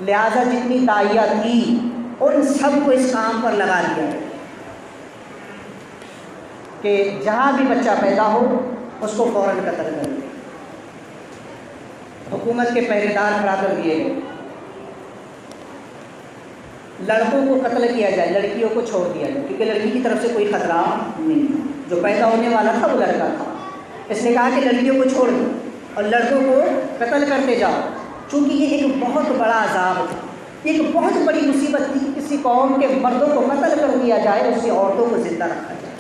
لہٰذا جتنی داعیہ تھی ان سب کو اس کام پر لگا دیا کہ جہاں بھی بچہ پیدا ہو اس کو فوراً قتل کر دیا۔ حکومت کے پہرے دار کھڑا کر دیے گئے، لڑکوں کو قتل کیا جائے، لڑکیوں کو چھوڑ دیا جائے، کیونکہ لڑکی کی طرف سے کوئی خطرہ نہیں تھا، جو پیدا ہونے والا تھا وہ لڑکا تھا۔ اس نے کہا کہ لڑکیوں کو چھوڑ دو اور لڑکوں کو قتل کرتے جاؤ، چونکہ یہ ایک بہت بڑا عذاب تھا، ایک بہت بڑی مصیبت تھی کہ کسی قوم کے مردوں کو قتل کر دیا جائے، اس سے عورتوں کو زندہ رکھا جائے،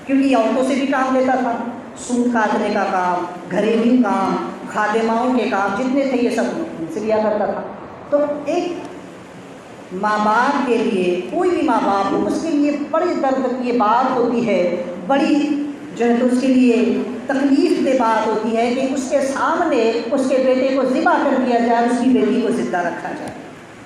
کیونکہ یہ عورتوں سے بھی کام لیتا تھا، سود کاٹنے کا کام، گھریلو کام، خادماؤں کے کام جتنے تھے یہ سب ان سے لیا کرتا تھا۔ تو ایک ماں باپ کے لیے، کوئی بھی ماں باپ ہو، اس کے لیے بڑی درد کی یہ بات ہوتی ہے، بڑی جو ہے تو اس کے لیے تکلیف دہ بات ہوتی ہے کہ اس کے سامنے اس کے بیٹے کو ذبح کر دیا جائے، اس کی بیٹی کو زندہ رکھا جائے،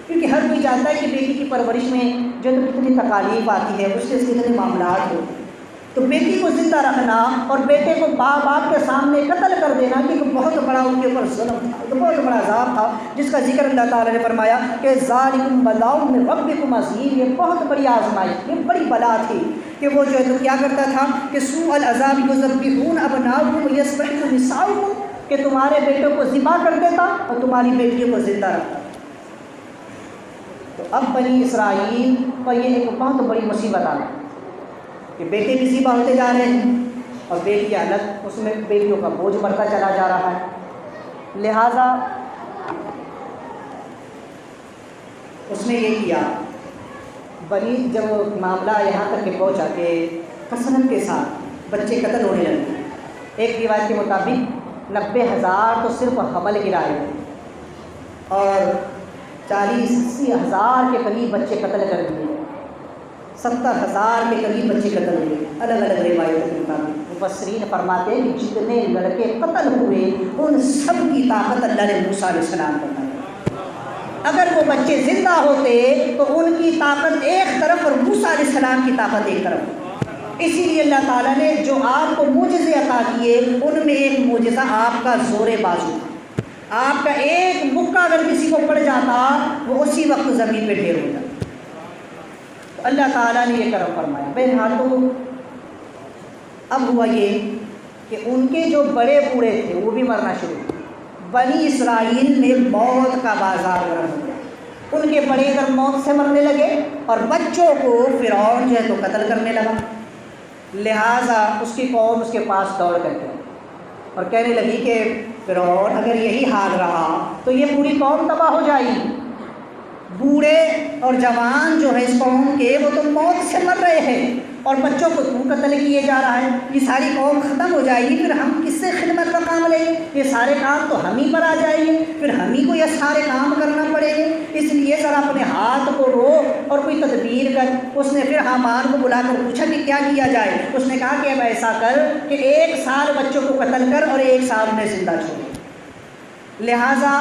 کیونکہ ہر کوئی جانتا ہے کہ بیٹی کی پرورش میں جو تو کتنی تکالیف آتی ہے، اس کے کتنے معاملات ہوتے ہیں۔ تو بیٹی کو زندہ رکھنا اور بیٹے کو باپ کے سامنے قتل کر دینا کہ بہت بڑا ان کے اوپر ظلم تھا، تو بہت بڑا عذاب تھا، جس کا ذکر اللہ تعالیٰ نے فرمایا کہ ذالکم بلاء من ربکم عظیم، یہ بہت بڑی آزمائش، یہ بڑی بلا تھی کہ وہ جو ہے تو کیا کرتا تھا کہ سوء العذاب یذبحون ابناءکم ویذبحون نساءکم، کہ تمہارے بیٹوں کو ذبح کر دیتا اور تمہاری بیٹیوں کو زندہ رکھتا۔ تو اب بنی اسرائیل پر یہ ایک بہت بڑی مصیبت آ گئی کہ بیٹے بھی ذبح ہوتے جا رہے ہیں اور بیٹیاں الگ، اس میں بیٹیوں کا بوجھ بڑھتا چلا جا رہا ہے۔ لہٰذا اس نے یہ کیا، جب معاملہ یہاں تک کہ پہنچا کہ کثرت کے ساتھ بچے قتل ہونے لگے، ایک روایت کے مطابق 90,000 تو صرف حمل گرائے اور 40-80 ہزار کے قریب بچے قتل کر دیے، 70,000 کے قریب بچے قتل ہوئے، الگ الگ روایتوں کے مطابق۔ مفسرین فرماتے ہیں کہ جتنے لڑکے قتل ہوئے ان سب کی طاقت اللہ نے موسیٰ علیہ السلام کو بتائی، اگر وہ بچے زندہ ہوتے تو ان کی طاقت ایک طرف اور موسیٰ علیہ السلام کی طاقت ایک طرف۔ اسی لیے اللہ تعالیٰ نے جو آپ کو معجزے عطا کیے ان میں ایک معجزہ آپ کا زور بازو تھا، آپ کا ایک مکہ اگر کسی کو پڑ جاتا وہ اسی وقت زمین پہ ڈھیر ہو جاتا۔ تو اللہ تعالیٰ نے یہ کرم فرمایا۔ بہرحال تو اب ہوا یہ کہ ان کے جو بڑے بوڑھے تھے وہ بھی مرنا شروع ہوئے۔ بنی اسرائیل میں موت کا بازار گرم ہو گیا، ان کے بڑے اگر موت سے مرنے لگے اور بچوں کو فرعون جو ہے تو قتل کرنے لگا، لہٰذا اس کی قوم اس کے پاس دوڑ کر گئی اور کہنے لگی کہ فرعون اگر یہی حال رہا تو یہ پوری قوم تباہ ہو جائے گی، بوڑھے اور جوان جو ہے اس قوم کے وہ تو موت سے مر رہے ہیں اور بچوں کو تو قتل کیے جا رہا ہے، یہ ساری قوم ختم ہو جائے گی، پھر ہم کس سے خدمت کا کام لیں گے؟ یہ سارے کام تو ہم ہی پر آ جائیں گے، پھر ہم ہی کو یہ سارے کام کرنا پڑیں گے، اس لیے ذرا اپنے ہاتھ کو روک اور کوئی تدبیر کر۔ اس نے پھر حامان کو بلا کر پوچھا کہ کیا کیا جائے؟ اس نے کہا کہ اب ایسا کر کہ 1 سال بچوں کو قتل کر اور 1 سال انہیں زندہ چھوڑ، لہٰذا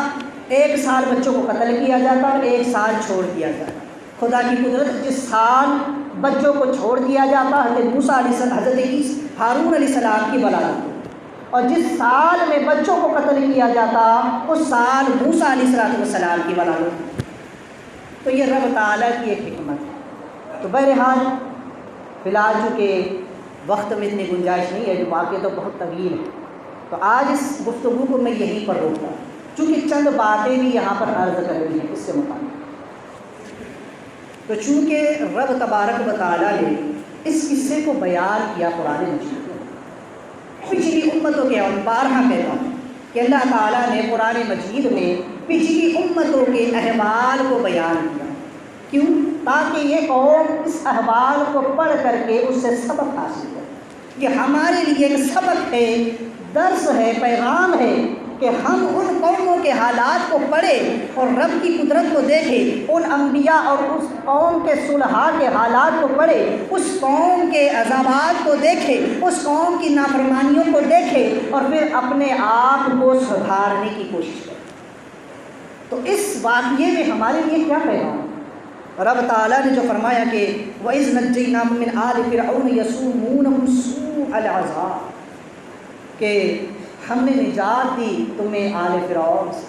1 سال بچوں کو قتل کیا جاتا اور 1 سال چھوڑ دیا جاتا۔ خدا کی قدرت، جس سال بچوں کو چھوڑ دیا جاتا حضرت موسیٰ علیہ السلام، حضرت ہارون علیہ السلام کی بلادت، اور جس سال میں بچوں کو قتل کیا جاتا اس سال موسیٰ علیہ السلام کی بلادت۔ تو یہ رب تعالیٰ کی ایک حکمت ہے۔ تو بہرحال فی الحال چونکہ وقت میں اتنی گنجائش نہیں ہے، جو واقعہ تو بہت طویل ہے، تو آج اس گفتگو کو میں یہیں پر روکتا ہوں، چونکہ چند باتیں بھی یہاں پر عرض کرنی ہیں اس سے متعلق۔ تو چونکہ رب تبارک و تعالیٰ نے اس قصے کو بیان کیا قرآن مجید میں، پچھلی امتوں کے، اور بارہا کہتا ہوں کہ اللہ تعالیٰ نے قرآن مجید میں پچھلی امتوں کے احوال کو بیان کیا، کیوں؟ تاکہ یہ قوم اس احوال کو پڑھ کر کے اس سے سبق حاصل کرے۔ یہ ہمارے لیے ایک سبق ہے، درس ہے، پیغام ہے کہ ہم ان قوموں کے حالات کو پڑھیں اور رب کی قدرت کو دیکھیں، ان انبیاء اور اس قوم کے صلحاء کے حالات کو پڑھیں، اس قوم کے عذابات کو دیکھیں، اس قوم کی نافرمانیوں کو دیکھیں اور پھر اپنے آپ کو سدھارنے کی کوشش کریں۔ تو اس واقعے میں ہمارے لیے کیا پیغام؟ رب تعالیٰ نے جو فرمایا کہ وَإِذْ نَجَّيْنَاكُم مِّنْ آلِ فِرْعَوْنَ يَسُومُونَكُمْ سُوءَ الْعَذَابِ، کہ ہم نے نجات دی تمہیں آل فرعون سے۔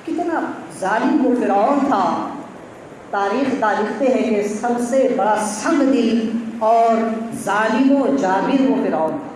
کتنا ظالم وہ فرعون تھا، تاریخ لکھتے ہیں کہ سب سے بڑا سنگ دل اور ظالم و جابر وہ فرعون تھا۔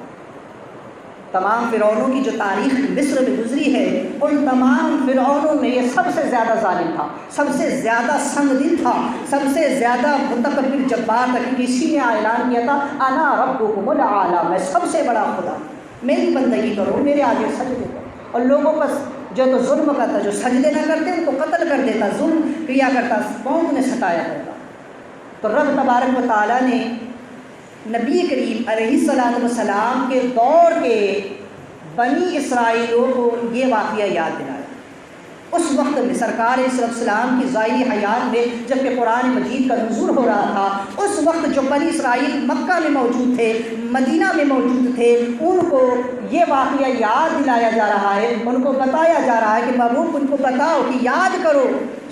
تمام فرعونوں کی جو تاریخ مصر میں گزری ہے، ان تمام فرعونوں میں یہ سب سے زیادہ ظالم تھا، سب سے زیادہ سنگ دل تھا، سب سے زیادہ متکبر جبار تھا، کیونکہ اسی نے اعلان کیا تھا انا ربکم الاعلی، میں سب سے بڑا خدا، میری بندگی کرو، میرے آگے سجدے کرو۔ اور لوگوں پر جو تو ظلم کرتا، جو سجدے نہ کرتے ان کو قتل کر دیتا، ظلم کیا کرتا، قوم نے ستایا کرتا۔ تو رب تبارک و تعالیٰ نے نبی کریم علیہ السلام کے دور کے بنی اسرائیلوں کو یہ واقعہ یاد دلایا۔ اس وقت میں سرکار علیہ السلام کی ظاہری حیات میں جب کہ قرآن مجید کا نزول ہو رہا تھا، اس وقت جو بنی اسرائیل مکہ میں موجود تھے، مدینہ میں موجود تھے، ان کو یہ واقعہ یاد دلایا جا رہا ہے، ان کو بتایا جا رہا ہے کہ محبوب ان کو بتاؤ کہ یاد کرو،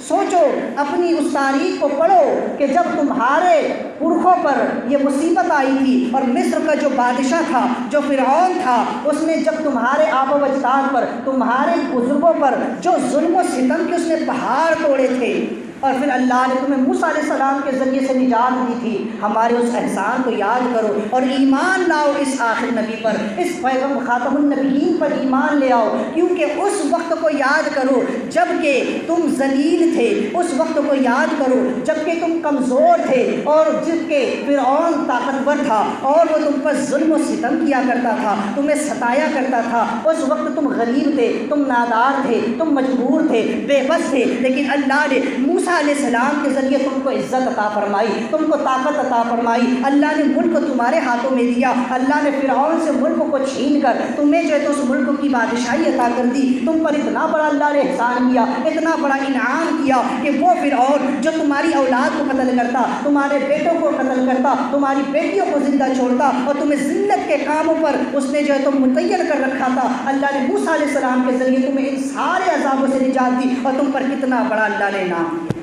سوچو، اپنی اس تاریخ کو پڑھو کہ جب تمہارے پرکھوں پر یہ مصیبت آئی تھی اور مصر کا جو بادشاہ تھا، جو فرعون تھا، اس نے جب تمہارے آب و اجداد پر، تمہارے بزرگوں پر جو ظلم و ستم کے اس نے پہاڑ توڑے تھے، اور پھر اللہ نے تمہیں موسیٰ علیہ السلام کے ذریعے سے نجات دی تھی، ہمارے اس احسان کو یاد کرو اور ایمان لاؤ اس آخر نبی پر، اس پیغام خاتم النبیین پر ایمان لے آؤ، کیونکہ اس وقت کو یاد کرو جب کہ تم ذلیل تھے، اس وقت کو یاد کرو جب کہ تم کمزور تھے اور جب کہ فرعون طاقتور تھا اور وہ تم پر ظلم و ستم کیا کرتا تھا، تمہیں ستایا کرتا تھا، اس وقت تم غریب تھے، تم نادار تھے، تم مجبور تھے، بے بس تھے، لیکن اللہ نے موسیٰ علیہ السلام کے ذریعے تم کو عزت عطا فرمائی، تم کو طاقت عطا فرمائی، اللہ نے ملک تمہارے ہاتھوں میں دیا، اللہ نے فرعون سے ملک کو چھین کر تمہیں جو ہے تو اس ملک کی بادشاہی عطا کر دی، تم پر اتنا بڑا اللہ نے احسان کیا، اتنا بڑا انعام کیا کہ وہ فرعون جو تمہاری اولاد کو قتل کرتا، تمہارے بیٹوں کو قتل کرتا، تمہاری بیٹیوں کو زندہ چھوڑتا اور تمہیں ذلت کے کاموں پر اس نے جو ہے تو متعین کر رکھا تھا، اللہ نے موسیٰ علیہ السلام کے ذریعے تمہیں ان سارے عذابوں سے نجات دی اور تم پر کتنا بڑا اللہ نے انعام دیا۔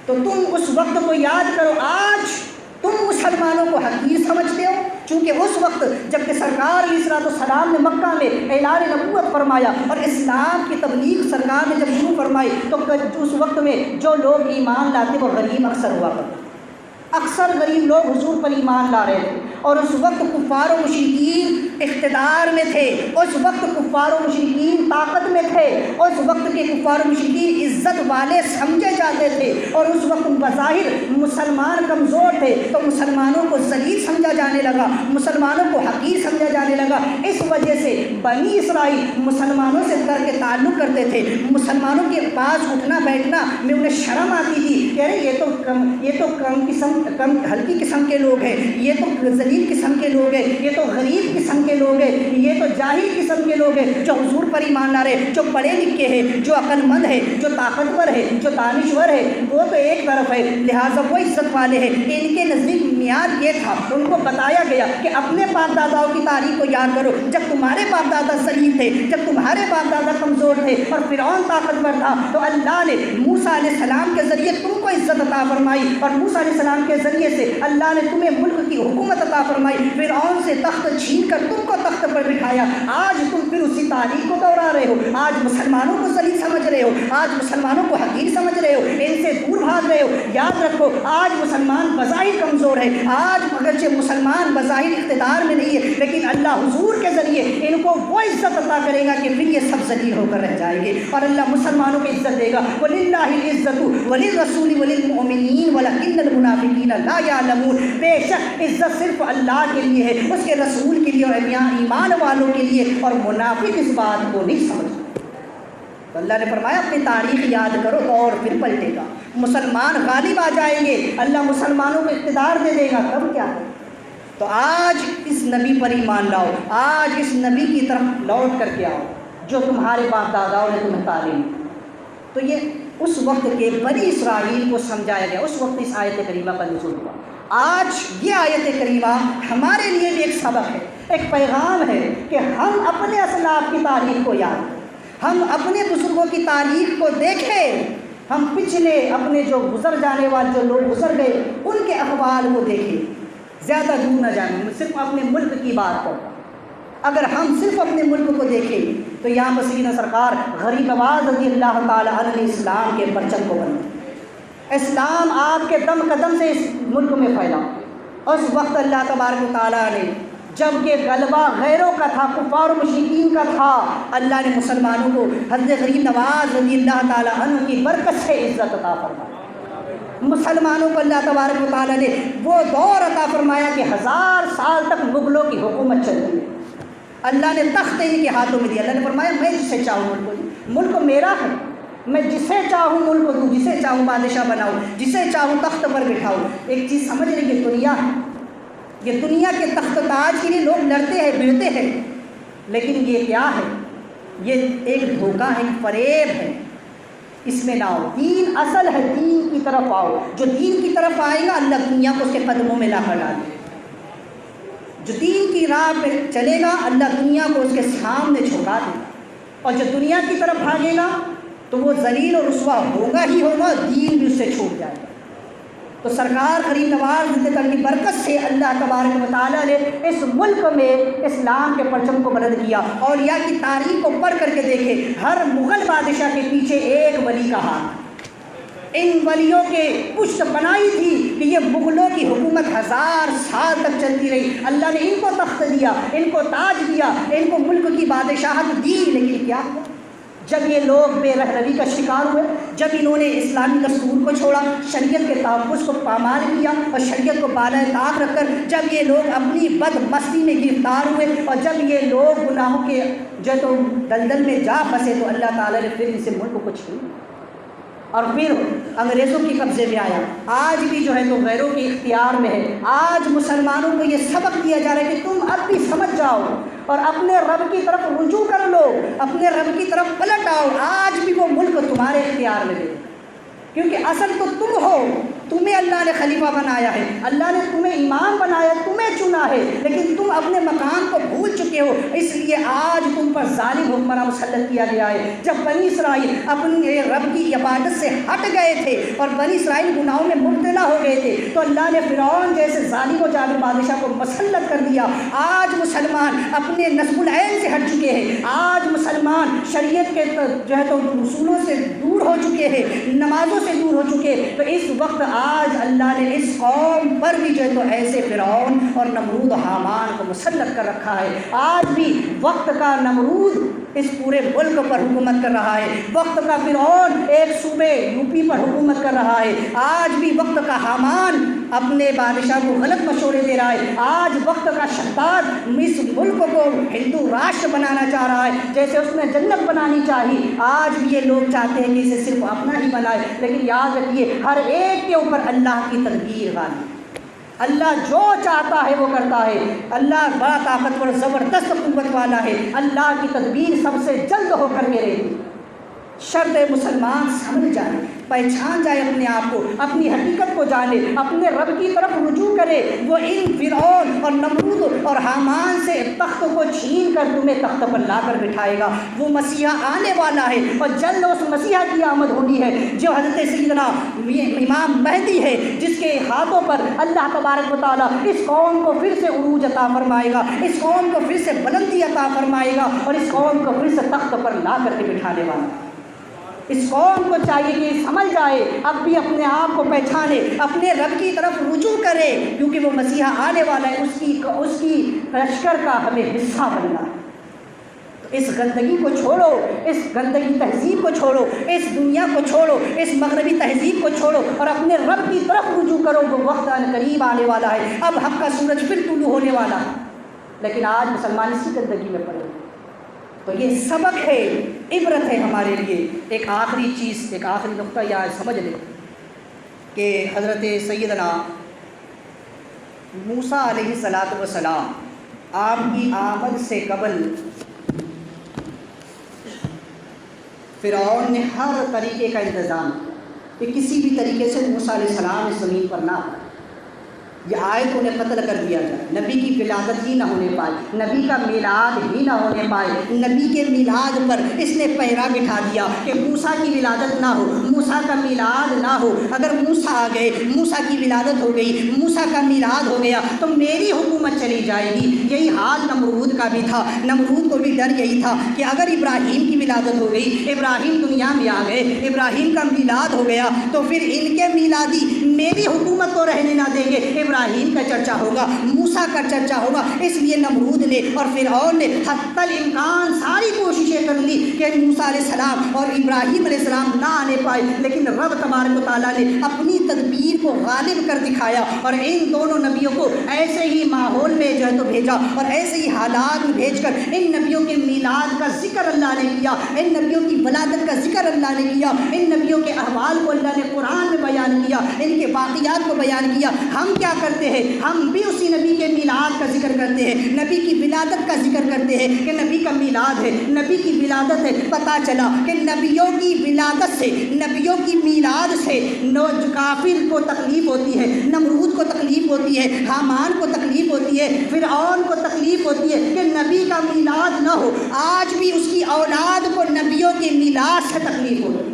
تو تم اس وقت کو یاد کرو۔ آج تم مسلمانوں کو حقیر سمجھتے ہو، چونکہ اس وقت جب کہ سرکار علیہ السلام نے مکہ میں اعلان نبوت فرمایا اور اسلام کی تبلیغ سرکار نے جب شروع فرمائی، تو اس وقت میں جو لوگ ایمان لاتے وہ غریب اکثر ہوا کرتے، اکثر غریب لوگ حضور پر ایمان لا رہے تھے، اور اس وقت کفار و مشرکین اقتدار میں تھے، اس وقت کفار و مشرکین طاقت میں تھے، اس وقت کے کفار و مشرکین عزت والے سمجھے جاتے تھے، اور اس وقت بظاہر مسلمان کمزور تھے تو مسلمانوں کو ذلیل سمجھا جانے لگا، مسلمانوں کو حقیر سمجھا جانے لگا۔ اس وجہ سے بنی اسرائیل مسلمانوں سے کر کے تعلق کرتے تھے، مسلمانوں کے پاس اٹھنا بیٹھنا میں انہیں شرم آتی تھی کہ ارے یہ تو کم ہلکی قسم کے لوگ ہیں، یہ تو ذلیل قسم کے لوگ ہیں، یہ تو غریب قسم کے لوگ ہیں، یہ تو جاہل قسم کے لوگ ہیں جو حضور پر ایمان لا رہے، جو پڑھے لکھے ہیں، جو عقل مند ہے، جو طاقتور ہے، جو دانشور ہے، وہ تو ایک طرف ہے، لہٰذا وہ عزت والے ہیں۔ ان کے نزدیک معیار یہ تھا، ان کو بتایا گیا کہ اپنے باپ داداؤں کی تاریخ کو یاد کرو، جب تمہارے باپ دادا ذلیل تھے، جب تمہارے باپ دادا کمزور تھے اور فرعون طاقتور تھا، تو اللہ نے موسیٰ علیہ السلام کے ذریعے تم کو عزت عطا فرمائی، اور موسیٰ علیہ السلام کے ذریعے سے اللہ نے تمہیں ملک کی حکومت عطا فرمائی، فرعون سے تخت چھین کر تم کو تخت پر بٹھایا۔ آج تم پھر اسی تاریخ کو دوہرا رہے ہو، آج مسلمانوں کو ذلیل سمجھ رہے ہو، آج مسلمانوں کو حقیر سمجھ رہے ہو، ان سے دور بھاگ رہے ہو۔ یاد رکھو آج مسلمان بظاہر کمزور ہے، آج اگرچہ مسلمان بظاہر اقتدار میں نہیں ہے، لیکن اللہ حضور کے ذریعے ان کو وہ عزت عطا کرے گا کہ پھر یہ سب ذلیل ہو کر رہ جائیں گے، اور اللہ مسلمانوں کو عزت دے گا۔ وَلِلَّهِ الْعِزَّةُ وَلِلرَّسُولِ وَلِلْمُؤْمِنِينَ وَلَكِنَّ الْمُنَافِقِينَ لَا يَعْلَمُونَ۔ بے شک عزت صرف اللہ کے لیے ہے، اس کے رسول کے لیے اور ایمان والوں کے لیے، اور منافق اس بات کو نہیں سمجھتے۔ تو اللہ نے فرمایا اپنی تاریخ یاد کرو، دور پھر پلٹے گا، مسلمان غالب آ جائیں گے، اللہ مسلمانوں کو اقتدار دے دے گا، تب کیا ہے؟ تو آج اس نبی پر ایمان لاؤ، آج اس نبی کی طرف لوٹ کر کے آؤ جو تمہارے باپ داداؤں نے تمہیں تعلیم دی۔ تو یہ اس وقت کے بنی اسرائیل کو سمجھایا گیا، اس وقت اس آیت کریمہ کا نزول ہوا۔ آج یہ آیت کریمہ ہمارے لیے بھی ایک سبق ہے، ایک پیغام ہے کہ ہم اپنے اسلاف کی تاریخ کو یاد کریں، ہم اپنے بزرگوں کی تاریخ کو دیکھیں، ہم پچھلے اپنے جو گزر جانے والے جو لوگ گزر گئے ان کے احوال کو دیکھیں، زیادہ دور نہ جائیں، صرف اپنے ملک کی بات کرتا ہوں۔ اگر ہم صرف اپنے ملک کو دیکھیں تو یہاں سیدنا سرکار غریب نواز رضی اللہ تعالیٰ عنہ اسلام کے پرچم کو بنا، اسلام آپ کے دم قدم سے اس ملک میں پھیلا۔ اس وقت اللہ تبارک و تعالیٰ نے جب کہ غلبہ غیروں کا تھا، کفار و مشرکین کا تھا، اللہ نے مسلمانوں کو حضرت غریب نواز رضی اللہ تعالیٰ عنہ کی برکت سے عزت عطا فرمائی۔ مسلمانوں کو اللہ تبارک و تعالیٰ نے وہ دور عطا فرمایا کہ 1000 سال تک مغلوں کی حکومت چلتی ہے، اللہ نے تخت ان کے ہاتھوں میں دیا، اللہ نے فرمایا میں جسے چاہوں ملک کو دوں، ملک میرا ہے، میں جسے چاہوں ملک کو دوں، جسے چاہوں بادشاہ بناؤں، جسے چاہوں تخت پر بٹھاؤں۔ ایک چیز سمجھ رہے یہ دنیا ہے، یہ دنیا کے تخت تاج کے لیے لوگ لڑتے ہیں بڑھتے ہیں، لیکن یہ کیا ہے؟ یہ ایک دھوکہ ہے، ایک فریب ہے، اس میں نہ آؤ۔ دین اصل ہے، دین کی طرف آؤ، جو دین کی طرف آئے گا اللہ دنیا کو اس کے قدموں میں لا کر ڈالے، جو دین کی راہ پہ چلے گا اللہ دنیا کو اس کے سامنے جھکا دے گا، اور جو دنیا کی طرف بھاگے گا تو وہ ذلیل اور رسوا ہوگا ہی ہوگا، دین بھی اس سے چھوٹ جائے گا۔ تو سرکار غریب نواز کی برکت سے اللہ تبارک و تعالیٰ نے اس ملک میں اسلام کے پرچم کو بلند کیا۔ اور یا کی تاریخ کو پڑھ کر کے دیکھیں، ہر مغل بادشاہ کے پیچھے ایک ولی کا ہاتھ، ان ولیوں کے پشت بنائی تھی کہ یہ مغلوں کی حکومت 1000 سال تک چلتی رہی، اللہ نے ان کو تخت دیا، ان کو تاج دیا، ان کو ملک کی بادشاہت دی، لیکن کیا ہوا؟ جب یہ لوگ بے رہبری کا شکار ہوئے، جب انہوں نے اسلامی دستور کو چھوڑا، شریعت کے تحفظ کو پامال کیا اور شریعت کو بالائے طاق رکھ کر جب یہ لوگ اپنی بد مستی میں گرفتار ہوئے، اور جب یہ لوگ گناہوں کے جو تو دلدل میں جا پھنسے، تو اللہ تعالیٰ نے پھر ان سے ملک کو چھین اور پھر انگریزوں کے قبضے میں آیا۔ آج بھی جو ہے تو غیروں کے اختیار میں ہے۔ آج مسلمانوں کو یہ سبق دیا جا رہا ہے کہ تم اب بھی سمجھ جاؤ اور اپنے رب کی طرف رجوع کر لو، اپنے رب کی طرف پلٹ آؤ، آج بھی وہ ملک تمہارے اختیار میں ہے، کیونکہ اصل تو تم ہو، تمہیں اللہ نے خلیفہ بنایا ہے، اللہ نے تمہیں امام بنایا، تمہیں چنا ہے، لیکن تم اپنے مقام کو بھول چکے ہو، اس لیے آج تم پر ظالم حکمراں مسلط کیا گیا ہے۔ جب بنی اسرائیل اپنے رب کی عبادت سے ہٹ گئے تھے اور بنی اسرائیل گناہوں میں مبتلا ہو گئے تھے، تو اللہ نے فرعون جیسے ظالم و جابر بادشاہ کو مسلط کر دیا۔ آج مسلمان اپنے نصب العین سے ہٹ چکے ہیں، آج مسلمان شریعت کے جو ہے تو اصولوں سے دور ہو چکے ہیں، نمازوں سے دور ہو چکے ہیں، تو اس وقت آج اللہ نے اس قوم پر بھی جو ہے تو ایسے فرعون اور نمرود و حامان کو مسلط کر رکھا ہے۔ آج بھی وقت کا نمرود اس پورے ملک پر حکومت کر رہا ہے، وقت کا فرعون ایک صوبے یو پی پر حکومت کر رہا ہے، آج بھی وقت کا حامان اپنے بادشاہ کو غلط مشورے دے رہا ہے، آج وقت کا شداد اس ملک کو ہندو راشٹر بنانا چاہ رہا ہے جیسے اس میں جنت بنانی چاہیے۔ آج بھی یہ لوگ چاہتے ہیں کہ اسے صرف اپنا ہی بنائے، لیکن یاد رکھیے ہر ایک کے اوپر اللہ کی تدبیر غالب ہے۔ اللہ جو چاہتا ہے وہ کرتا ہے، اللہ بڑا طاقتور زبردست قوت والا ہے، اللہ کی تدبیر سب سے جلد ہو کر کے رہے گی۔ شرط مسلمان سمجھ جائے، پہچان جائے اپنے آپ کو، اپنی حقیقت کو جانے، اپنے رب کی طرف رجوع کرے۔ وہ ان فرعون اور نمرود اور حامان سے تخت کو چھین کر تمہیں تخت پر لا کر بٹھائے گا۔ وہ مسیحا آنے والا ہے اور جلد اس مسیحا کی آمد ہونی ہے جو حضرت سیدنا امام مہدی ہے، جس کے ہاتھوں پر اللہ تبارک و تعالیٰ اس قوم کو پھر سے عروج عطا فرمائے گا، اس قوم کو پھر سے بلندی عطا فرمائے گا اور اس قوم کو پھر سے تخت پر لا کر کے بٹھانے والا۔ اس قوم کو چاہیے کہ سمجھ جائے، اب بھی اپنے آپ کو پہچانے، اپنے رب کی طرف رجوع کرے، کیونکہ وہ مسیحا آنے والا ہے، اس کی لشکر کا ہمیں حصہ بننا ہے۔ تو اس گندگی کو چھوڑو، اس گندگی تہذیب کو چھوڑو، اس دنیا کو چھوڑو، اس مغربی تہذیب کو چھوڑو اور اپنے رب کی طرف رجوع کرو۔ وہ وقت قریب آنے والا ہے، اب حق کا سورج پھر طلوع ہونے والا ہے، لیکن آج مسلمان اسی گندگی میں پڑے۔ تو یہ سبق ہے، عبرت ہے ہمارے لیے۔ ایک آخری چیز، ایک آخری نقطہ یہاں سمجھ لیں کہ حضرت سیدنا موسیٰ علیہ السلام آپ کی آمد سے قبل فرعون نے ہر طریقے کا انتظام کہ کسی بھی طریقے سے موسیٰ علیہ السلام اس زمین پر نہ آئے، یہ آئے تو انہیں قتل کر دیا جائے، نبی کی ولادت ہی نہ ہونے پائے، نبی کا میلاد ہی نہ ہونے پائے۔ نبی کے میلاد پر اس نے پہرا بٹھا دیا کہ موسیٰ کی ولادت نہ ہو، موسیٰ کا میلاد نہ ہو۔ اگر موسیٰ آ گئے، موسیٰ کی ولادت ہو گئی، موسیٰ کا میلاد ہو گیا تو میری حکومت چلی جائے گی۔ یہی حال نمرود کا بھی تھا، نمرود کو بھی ڈر یہی تھا کہ اگر ابراہیم کی ولادت ہو گئی، ابراہیم دنیا میں آ گئے، ابراہیم کا میلاد ہو گیا تو پھر ان کے میلادی میری حکومت کو رہنے نہ دیں گے، ابراہیم کا چرچا ہوگا، موسیٰ کا چرچا ہوگا۔ اس لیے نمرود نے اور فرعون نے حتی الامکان ساری کوششیں کر لی کہ موسیٰ علیہ السلام اور ابراہیم علیہ السلام نہ آنے پائے، لیکن رب تبارک و تعالیٰ نے اپنی تدبیر کو غالب کر دکھایا اور ان دونوں نبیوں کو ایسے ہی ماحول میں جو ہے تو بھیجا اور ایسے ہی حالات میں بھیج کر ان نبیوں کے میلاد کا ذکر اللہ نے کیا، ان نبیوں کی ولادت کا ذکر اللہ نے کیا، ان نبیوں کے احوال کو اللہ نے قرآن میں بیان کیا، ان کے واقعات کو بیان کیا۔ ہم کیا کرتے ہیں؟ ہم بھی اسی نبی کے میلاد کا ذکر کرتے ہیں، نبی کی ولادت کا ذکر کرتے ہیں کہ نبی کا میلاد ہے، نبی کی ولادت ہے۔ پتہ چلا کہ نبیوں کی ولادت سے، نبیوں کی میلاد سے کافر کو تکلیف ہوتی ہے، نمرود کو تکلیف ہوتی ہے، حامان کو تکلیف ہوتی ہے، فرعون کو تکلیف ہوتی ہے کہ نبی کا میلاد نہ ہو۔ آج بھی اس کی اولاد کو نبیوں کے میلاد سے تکلیف ہوتی ہے۔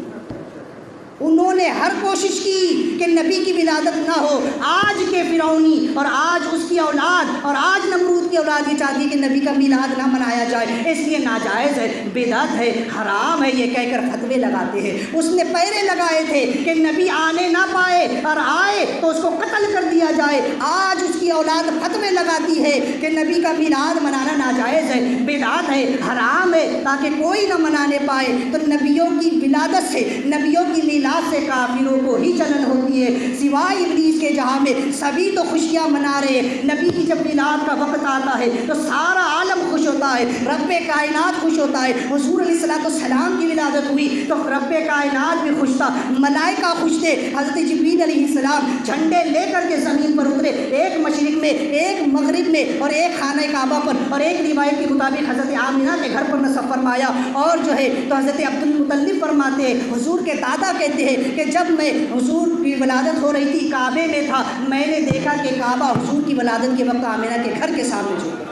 انہوں نے ہر کوشش کی کہ نبی کی ولادت نہ ہو۔ آج کے فرعونی اور آج اس کی اولاد اور آج نمرود کی اولاد یہ چاہتی ہے کہ نبی کا میلاد نہ منایا جائے، اس لیے ناجائز ہے، بدعت ہے، حرام ہے یہ کہہ کر فتوے لگاتے ہیں۔ اس نے پہرے لگائے تھے کہ نبی آنے نہ پائے اور آئے تو اس کو قتل کر دیا جائے۔ آج اس کی اولاد فتوے لگاتی ہے کہ نبی کا میلاد منانا ناجائز ہے، بدعت ہے، حرام ہے، تاکہ کوئی نہ منانے پائے۔ تو نبیوں کی ولادت سے، نبیوں کی میلاد سے کافروں کو ہی جلن ہوتی ہے، سوائے ابلیس کے جہاں میں سبھی تو خوشیاں منا رہے ہیں۔ نبی کی جب میلاد کا وقت آتا ہے تو سارا عالم خوش ہوتا ہے، رب کائنات خوش ہوتا ہے۔ حضور علیہ السلام کی ولادت ہوئی تو رب کائنات بھی خوش تھا، ملائکہ خوش تھے۔ حضرت جبریل علیہ السلام جھنڈے لے کر کے زمین پر اترے، ایک مشرق میں، ایک مغرب میں اور ایک خانہ کعبہ پر، اور ایک روایت کے مطابق حضرت آمنہ کے گھر پر نصب فرمایا۔ اور جو ہے تو حضرت عبد المطلب فرماتے ہیں، حضور کے دادا کہتے ہیں کہ جب میں حضور کی ولادت ہو رہی تھی، کعبے میں تھا، میں نے دیکھا کہ کعبہ حضور کی ولادت کے وقت آمنہ کے گھر کے سامنے جھک گیا۔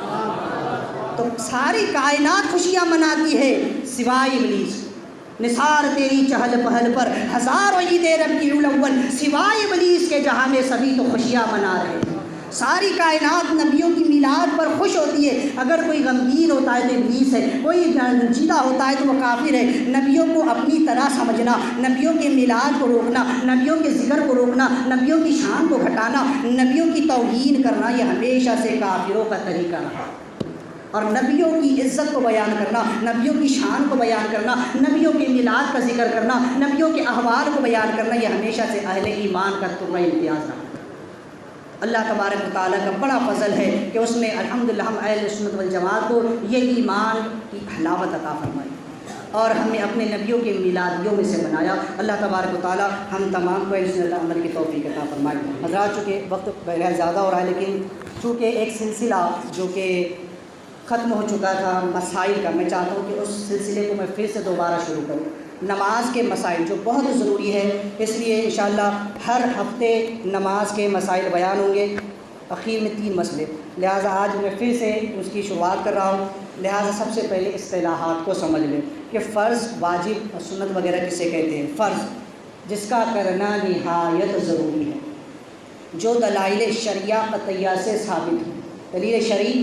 تو ساری کائنات خوشیاں مناتی ہے سوائے ابلیس۔ نثار تیری چہل پہل پر ہزاروں عید ربیع الاول، سوائے ابلیس کے جہاں میں سبھی تو خوشیاں منا رہے ہیں۔ ساری کائنات نبیوں کی میلاد پر خوش ہوتی ہے. اگر کوئی غمگین ہوتا ہے تو ابلیس ہے، کوئی رنجیدہ ہوتا ہے تو وہ کافر ہے. نبیوں کو اپنی طرح سمجھنا، نبیوں کے میلاد کو روکنا، نبیوں کے ذکر کو روکنا، نبیوں کی شان کو گھٹانا، نبیوں کی توہین کرنا، یہ ہمیشہ سے کافروں کا طریقہ رہا. اور نبیوں کی عزت کو بیان کرنا، نبیوں کی شان کو بیان کرنا، نبیوں کے میلاد کا ذکر کرنا، نبیوں کے احوال کو بیان کرنا، یہ ہمیشہ سے اہل ایمان کا طرح امتیاز رہا. اللہ تبارک و تعالیٰ کا بڑا فضل ہے کہ اس نے الحمدللہ ہم اہل سنت والجماعت کو یہ ایمان کی حلاوت عطا فرمائی اور ہمیں اپنے نبیوں کے میلادیوں میں سے بنایا. اللہ تبارک و تعالیٰ ہم تمام کو اہل سنت عمل کی توفیق عطا فرمائے. حضرات چونکہ وقت بہت زیادہ ہو رہا ہے، لیکن چونکہ ایک سلسلہ جو کہ ختم ہو چکا تھا مسائل کا، میں چاہتا ہوں کہ اس سلسلے کو میں پھر سے دوبارہ شروع کروں. نماز کے مسائل جو بہت ضروری ہے، اس لیے انشاءاللہ ہر ہفتے نماز کے مسائل بیان ہوں گے. اخیر میں 3 مسئلے، لہٰذا آج میں پھر سے اس کی شروعات کر رہا ہوں. لہٰذا سب سے پہلے اصطلاحات کو سمجھ لیں کہ فرض، واجب اور سنت وغیرہ کسے کہتے ہیں. فرض جس کا کرنا نہایت ضروری ہے، جو دلائل شرعیہ قطعیہ سے ثابت ہو، دلیل شرعی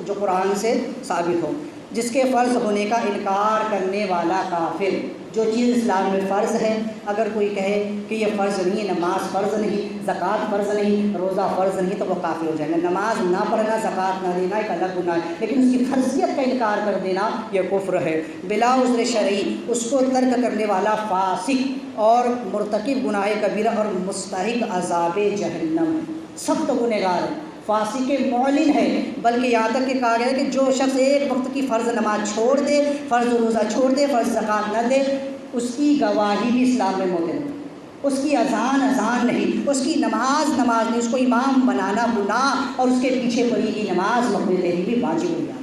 جو قرآن سے ثابت ہو. جس کے فرض ہونے کا انکار کرنے والا کافر. جو چیز اسلام میں فرض ہے، اگر کوئی کہے کہ یہ فرض نہیں، نماز فرض نہیں، زکوٰۃ فرض نہیں، روزہ فرض نہیں، تو وہ کافر ہو جائے گا. نماز نہ پڑھنا، زکوٰۃ نہ دینا ایک الگ گناہ ہے، لیکن اس کی فرضیت کا انکار کر دینا یہ کفر ہے. بلا عذر شرعی اس کو ترک کرنے والا فاسق اور مرتکب گناہ کبیرہ اور مستحق عذاب جہنم، سخت گنہگار ہے، فاسق معلن ہے. بلکہ یہاں تک کہ کہا گیا ہے کہ جو شخص ایک وقت کی فرض نماز چھوڑ دے، فرض روزہ چھوڑ دے، فرض زکوٰۃ نہ دے، اس کی گواہی بھی اسلام میں معتبر ہے، اس کی اذان نہیں، اس کی نماز نہیں، اس کو امام بنانا گناہ اور اس کے پیچھے پڑی کی نماز مقبول تحریر بھی واجب ہو جائے.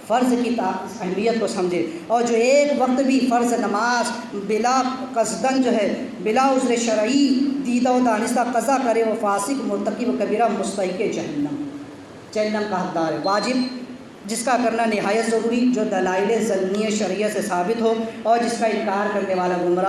فرض کی اہمیت کو سمجھے. اور جو ایک وقت بھی فرض نماز بلا قصدن جو ہے بلا عذر شرعی دیدہ و دانستہ قضا کرے، وہ فاسق مرتکب و کبیرہ مستحق جہنم کا حقدار ہے. واجب جس کا کرنا نہایت ضروری، جو دلائل ضمنی شرعیہ سے ثابت ہو، اور جس کا انکار کرنے والا گمراہ